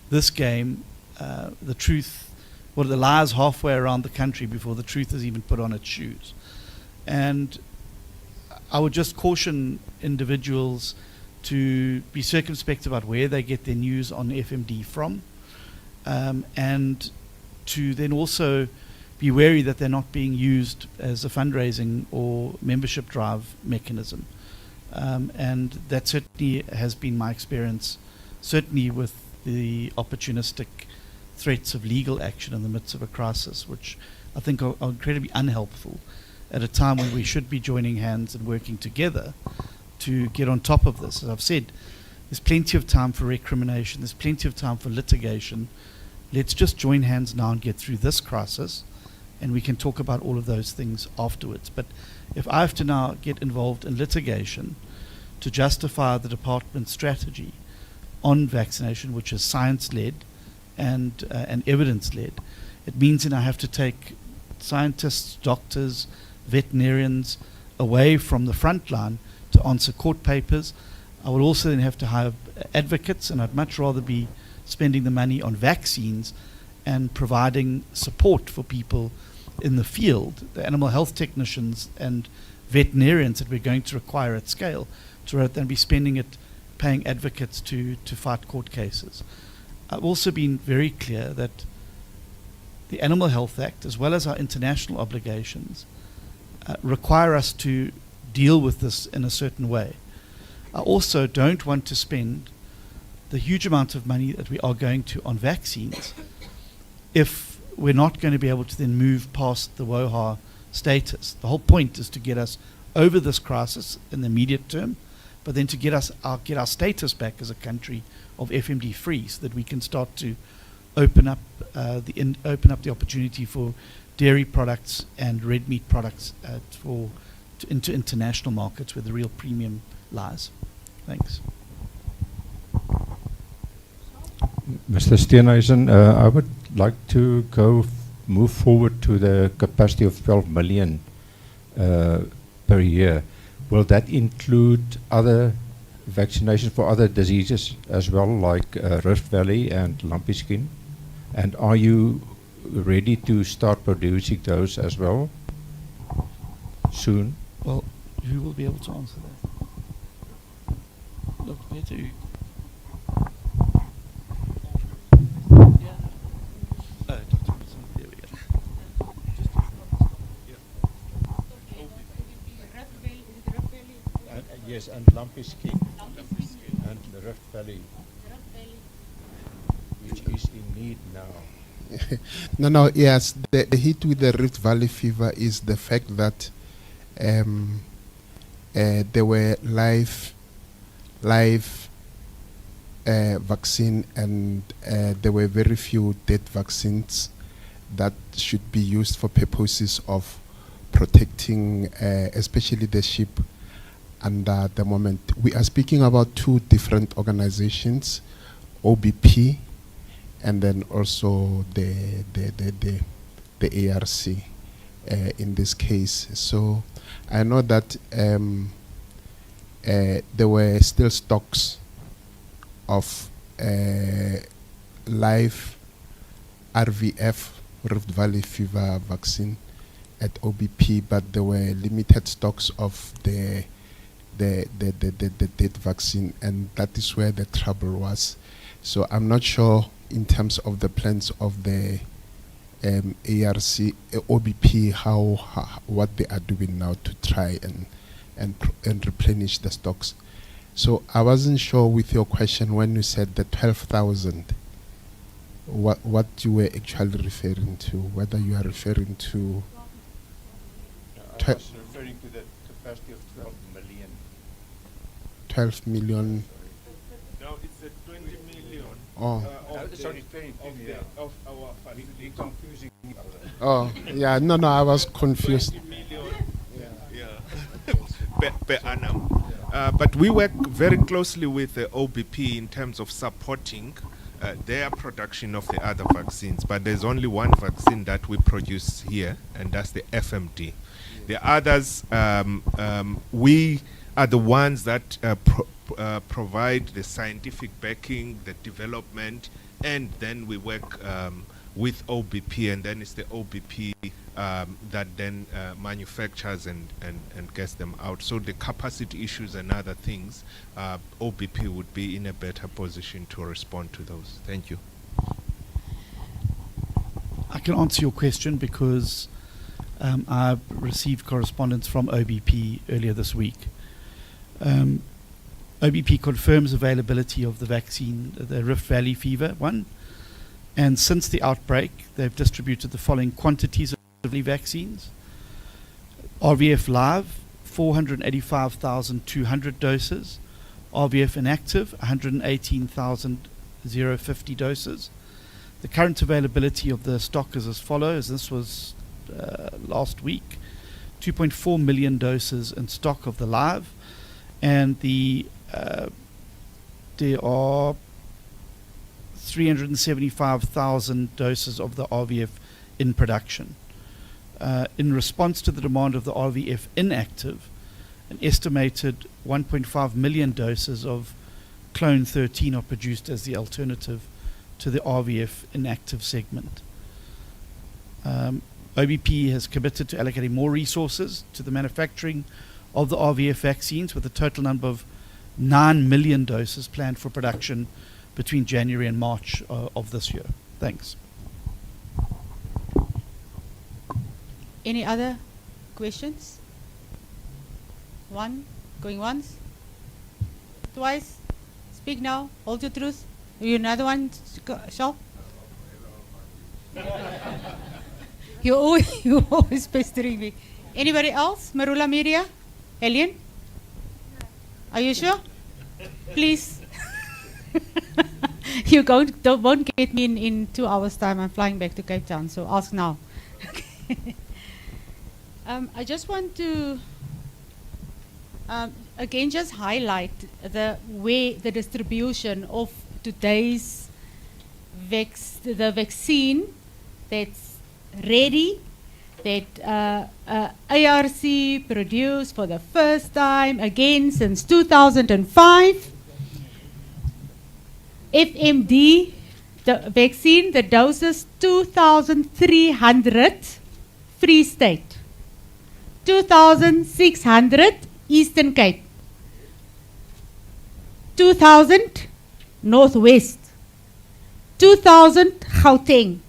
this game, the truth, well, the lie is halfway around the country before the truth is even put on its shoes. And I would just caution individuals to be circumspect about where they get their news on FMD from, and to then also be wary that they're not being used as a fundraising or membership drive mechanism. And that certainly has been my experience, certainly with the opportunistic threats of legal action in the midst of a crisis, which I think are incredibly unhelpful at a time when we should be joining hands and working together to get on top of this. As I've said, there's plenty of time for recrimination, there's plenty of time for litigation. Let's just join hands now and get through this crisis, and we can talk about all of those things afterwards. But if I have to now get involved in litigation to justify the department's strategy on vaccination, which is science-led and evidence-led, it means that I have to take scientists, doctors, veterinarians away from the front line to answer court papers. I will also then have to hire advocates, and I'd much rather be spending the money on vaccines and providing support for people in the field, the animal health technicians and veterinarians that we're going to require at scale, to rather than be spending it paying advocates to fight court cases. I've also been very clear that the Animal Health Act, as well as our international obligations, require us to deal with this in a certain way. I also don't want to spend the huge amount of money that we are going to on vaccines if we're not going to be able to then move past the WOHA status. The whole point is to get us over this crisis in the immediate term, but then to get our status back as a country of FMD free, so that we can start to open up the opportunity for dairy products and red meat products into international markets where the real premium lies. Thanks. Mr. Steenhuisen, I would like to move forward to the capacity of 12 million per year. Will that include other vaccinations for other diseases as well, like Rift Valley and lumpy skin? And are you ready to start producing those as well soon? Well, who will be able to answer that? Look, Peter. Yes, and Lumpy Skin. And the Rift Valley. Which is in need now. No, yes. The hit with the Rift Valley fever is the fact that there were live vaccine, and there were very few dead vaccines that should be used for purposes of protecting especially the sheep. And at the moment we are speaking about two different organizations, OBP and then also the ARC in this case. So I know that there were still stocks of live RVF, Rift Valley fever vaccine at OBP, but there were limited stocks of the dead vaccine, and that is where the trouble was. So I'm not sure in terms of the plans of the ARC, OBP, what they are doing now to try and replenish the stocks. So I wasn't sure with your question when you said the 12,000, what you were actually referring to, whether you are referring to... I was referring to the capacity of 12 million. 12 million. No, it's a 20 million. Oh. Sorry, 20 of our facility. Confusing. Oh, yeah, no, I was confused. 20 million. Per annum. But we work very closely with the OBP in terms of supporting their production of the other vaccines. But there's only one vaccine that we produce here, and that's the FMD. The others, we are the ones that provide the scientific backing, the development, and then we work with OBP, and then it's the OBP that then manufactures and gets them out. So the capacity issues and other things, OBP would be in a better position to respond to those. Thank you. I can answer your question because I received correspondence from OBP earlier this week. OBP confirms availability of the vaccine, the Rift Valley fever one, and since the outbreak, they've distributed the following quantities of vaccines. RVF Live, 485,200 doses. RVF Inactive, 118,050 doses. The current availability of the stock is as follows. This was last week. 2.4 million doses in stock of the Live, and there are 375,000 doses of the RVF in production. In response to the demand of the RVF Inactive, an estimated 1.5 million doses of Clone 13 are produced as the alternative to the RVF Inactive segment. OBP has committed to allocating more resources to the manufacturing of the RVF vaccines, with a total number of 9 million doses planned for production between January and March of this year. Thanks. Any other questions? One, going once, twice. Speak now, hold your truth. You another one, Shaw? You always pestering me. Anybody else? Marula Media? Helen? Are you sure? Please. You won't get me in 2 hours' time. I'm flying back to Cape Town, so ask now. Okay. I just want to again just highlight the way the distribution of today's the vaccine that's ready, that ARC produced for the first time again since 2005. FMD, the vaccine, the doses 2,300 Free State, 2,600 Eastern Cape, 2,000 Northwest, 2,000 Gauteng,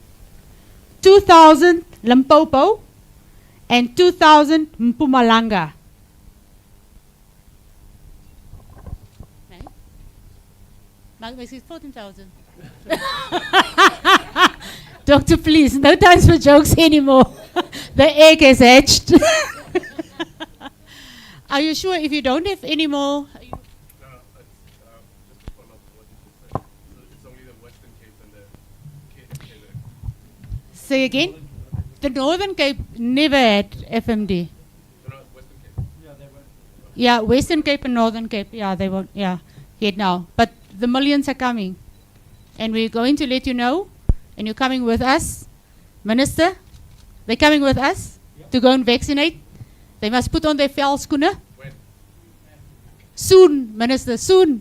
2,000 Limpopo, and 2,000 Mpumalanga. Maak 14,000. Doctor, please, no time for jokes anymore. The egg is hatched. Are you sure if you don't have any more? Say again? The Northern Cape never had FMD. Yeah, Western Cape and Northern Cape, yeah, they won't, yeah, yet now. But the millions are coming. And we're going to let you know, and you're coming with us. Minister, they're coming with us to go and vaccinate. They must put on their velskoene. Soon, Minister, soon.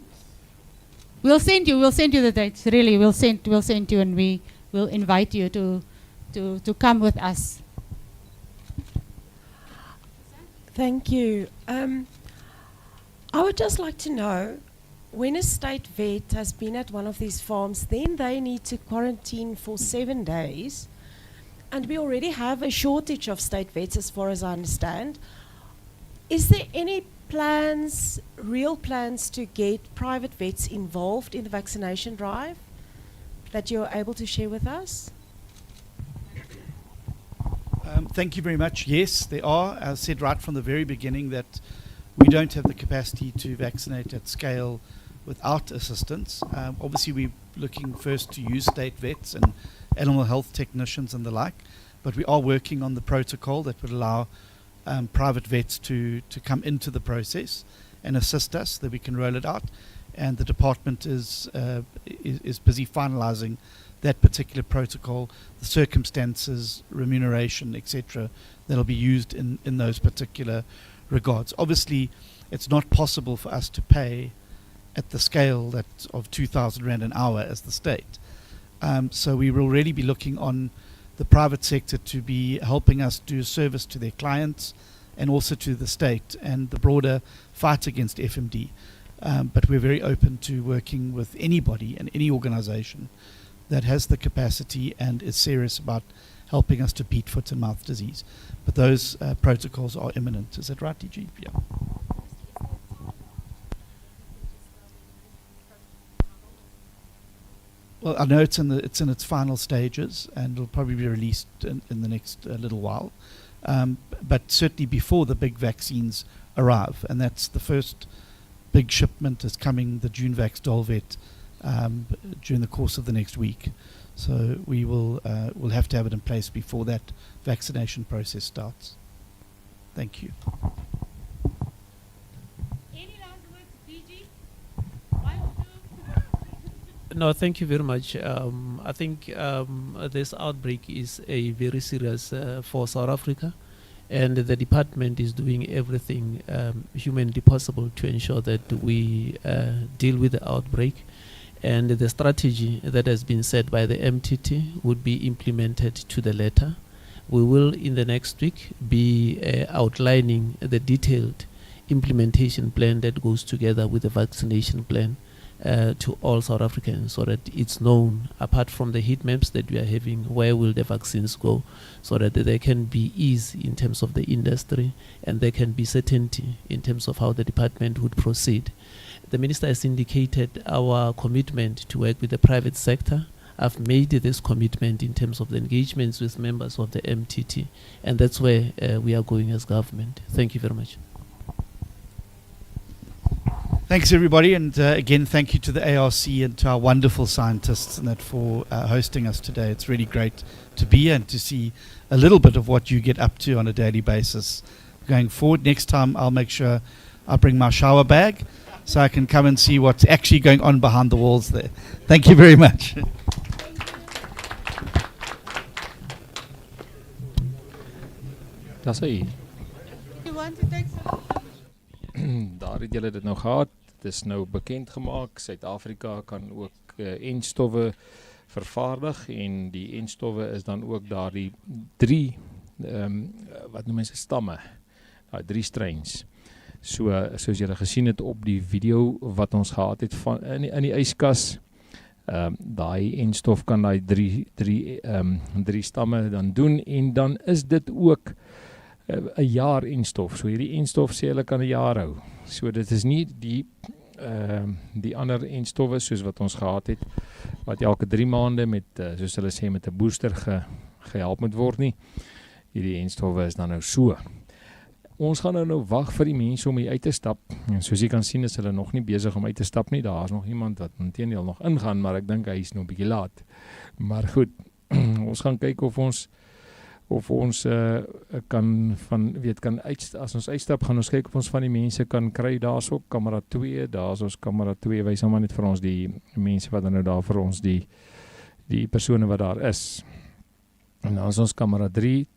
We'll send you the dates, really, we'll send you, and we will invite you to come with us. Thank you. I would just like to know, when a state vet has been at one of these farms, then they need to quarantine for 7 days. And we already have a shortage of state vets, as far as I understand. Is there any plans, real plans, to get private vets involved in the vaccination drive that you're able to share with us? Thank you very much. Yes, there are. I said right from the very beginning that we don't have the capacity to vaccinate at scale without assistance. Obviously, we're looking first to use state vets and animal health technicians and the like, but we are working on the protocol that would allow private vets to come into the process and assist us, that we can roll it out. And the department is busy finalizing that particular protocol, the circumstances, remuneration, etc., that'll be used in those particular regards. Obviously, it's not possible for us to pay at the scale that of 2,000 Rand an hour as the state. So we will really be looking on the private sector to be helping us do a service to their clients and also to the state and the broader fight against FMD. But we're very open to working with anybody and any organization that has the capacity and is serious about helping us to beat foot and mouth disease. But those protocols are imminent. Is that right, DG? Yeah. Well, I know it's in its final stages, and it'll probably be released in the next little while. But certainly before the big vaccines arrive, and that's the first big shipment is coming, the JuneVax Dolvet, during the course of the next week. So we will we'll have to have it in place before that vaccination process starts. Thank you. Any last words, DG? No, thank you very much. I think this outbreak is a very serious for South Africa, and the department is doing everything humanly possible to ensure that we deal with the outbreak. And the strategy that has been set by the MTT would be implemented to the letter. We will, in the next week, be outlining the detailed implementation plan that goes together with the vaccination plan to all South Africans, so that it's known, apart from the heat maps that we are having, where will the vaccines go, so that there can be ease in terms of the industry and there can be certainty in terms of how the department would proceed. The Minister has indicated our commitment to work with the private sector. I've made this commitment in terms of the engagements with members of the MTT, and that's where we are going as government. Thank you very much. Thanks, everybody, and again, thank you to the ARC and to our wonderful scientists and that for hosting us today. It's really great to be here and to see a little bit of what you get up to on a daily basis going forward. Next time, I'll make sure I bring my shower bag so I can come and see what's actually going on behind the walls there. Thank you very much. That's it. You want to take some? Daar het julle dit nou gehad. Dit is nou bekend gemaak. Suid-Afrika kan ook entstowwe vervaardig en die entstowwe is dan ook daardie 3 wat noem mense stamme. Daai 3 strains. So soos julle gesien het op die video wat ons gehad het van in die yskas, daai entstof kan daai 3 stamme dan doen en dan is dit ook 'n jaar entstof. So hierdie entstof sê hulle kan 'n jaar hou. So dit is nie die ander entstowwe soos wat ons gehad het, wat elke 3 maande met, soos hulle sê, met 'n booster gehelp moet word nie. Hierdie entstowwe is dan nou so. Ons gaan nou wag vir die mense om hier uit te stap. En soos jy kan sien is hulle nog nie besig om uit te stap nie. Daar is nog iemand wat inteendeel nog ingaan, maar ek dink hy is nog 'n bietjie laat. Maar goed, ons gaan kyk of ons kan as ons uitstap, gaan ons kyk of ons van die mense kan kry. Daar's ook kamera 2, daar's ons kamera 2, wys maar net vir ons die mense wat nou daar vir ons die persone wat daar is. En dan is ons kamera 3,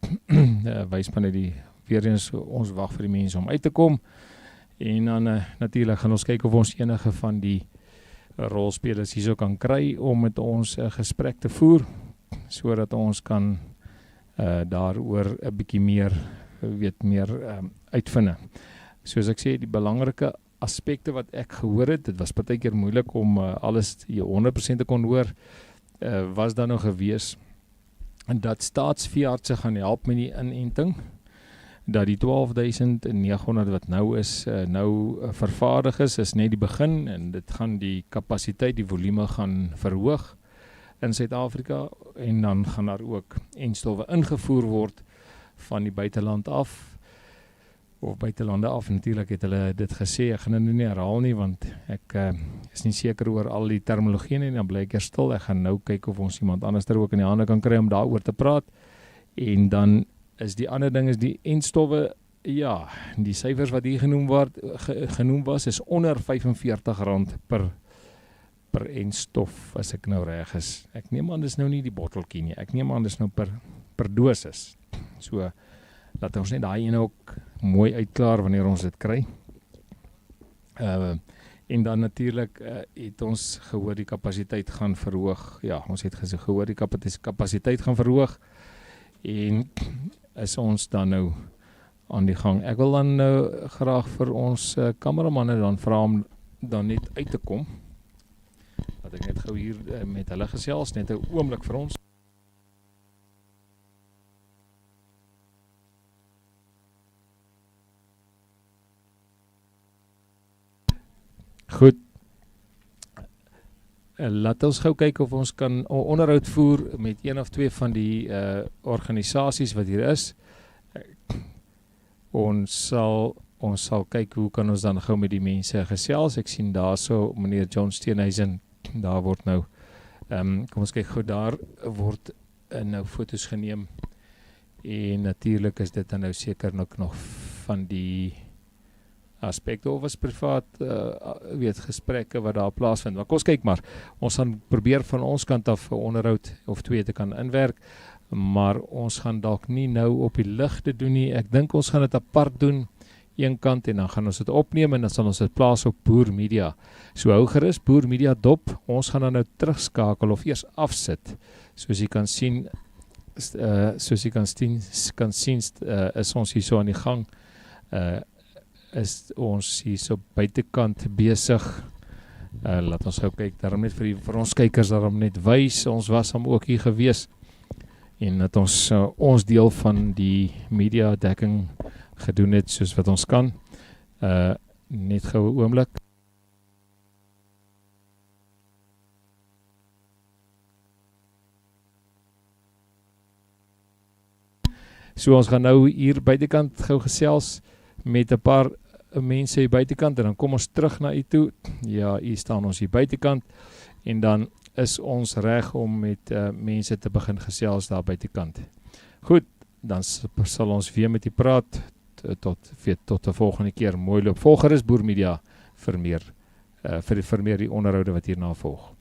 wys maar net weer eens ons wag vir die mense om uit te kom. En dan natuurlik gaan ons kyk of ons enige van die rolspelers hierso kan kry om met ons 'n gesprek te voer, sodat ons kan daaroor 'n bietjie meer uitvind. Soos ek sê, die belangrike aspekte wat ek gehoor het, dit was partykeer moeilik om alles 100% te kon hoor, was dan nog gewees dat staatsveeartse gaan help met die inenting, dat die 12.900 wat nou is, vervaardig is net die begin, en dit gaan die kapasiteit, die volume gaan verhoog in Suid-Afrika, en dan gaan daar ook entstowwe ingevoer word van die buiteland af, of buitelande af. Natuurlik het hulle dit gesê, ek gaan dit nie herhaal nie, want ek is nie seker oor al die terminologie nie, dan bly ek stil. Ek gaan nou kyk of ons iemand anders er ook in die hande kan kry om daaroor te praat. En dan is die ander ding is die entstowwe, ja, die syfers wat hier genoem was, is onder R45 per entstof, as ek nou reg is. Ek neem aan, dis nou nie die botteltjie nie, ek neem aan, dis nou per dosis. So, laat ons net daai ene ook mooi uitklaar wanneer ons dit kry. En dan natuurlik het ons gehoor die kapasiteit gaan verhoog. Ja, ons het gehoor die kapasiteit gaan verhoog, en is ons dan nou aan die gang. Ek wil dan graag vir ons kameramanne dan vra om dan net uit te kom. Dat ek net gou hier met hulle gesels, net 'n oomblik vir ons. Goed. Laat ons gou kyk of ons kan onderhoud voer met een of twee van die organisasies wat hier is. Ons sal kyk hoe kan ons dan gou met die mense gesels. Ek sien daar so meneer John Steenhuisen, daar word nou, kom ons kyk gou, daar word nou foto's geneem, en natuurlik is dit dan nou seker nog van die aspekte of as privaat gesprekke wat daar plaasvind. Maar kom ons kyk maar, ons gaan probeer van ons kant af 'n onderhoud of twee te kan inwerk, maar ons gaan dalk nie nou op die lig te doen nie. Ek dink ons gaan dit apart doen, een kant, en dan gaan ons dit opneem en dan sal ons dit plaas op Boer Media. So hou gerus, Boer Media dop, ons gaan dan nou terugskakel of eers afsit. Soos jy kan sien, is ons hier so aan die gang, is ons hier so buitekant besig. Laat ons gou kyk, daarom net vir ons kykers daarom net wys, ons was hom ook hier gewees, en dat ons deel van die media dekking gedoen het soos wat ons kan. Net gou 'n oomblik. So ons gaan nou hier buitekant gou gesels met 'n paar mense hier buitekant, en dan kom ons terug na u toe. Ja, hier staan ons hier buitekant, en dan is ons reg om met mense te begin gesels daar buitekant. Goed, dan sal ons weer met u praat, tot 'n volgende keer. Mooi loop. Volg gerus Boer Media vir meer die onderhoude wat hierna volg.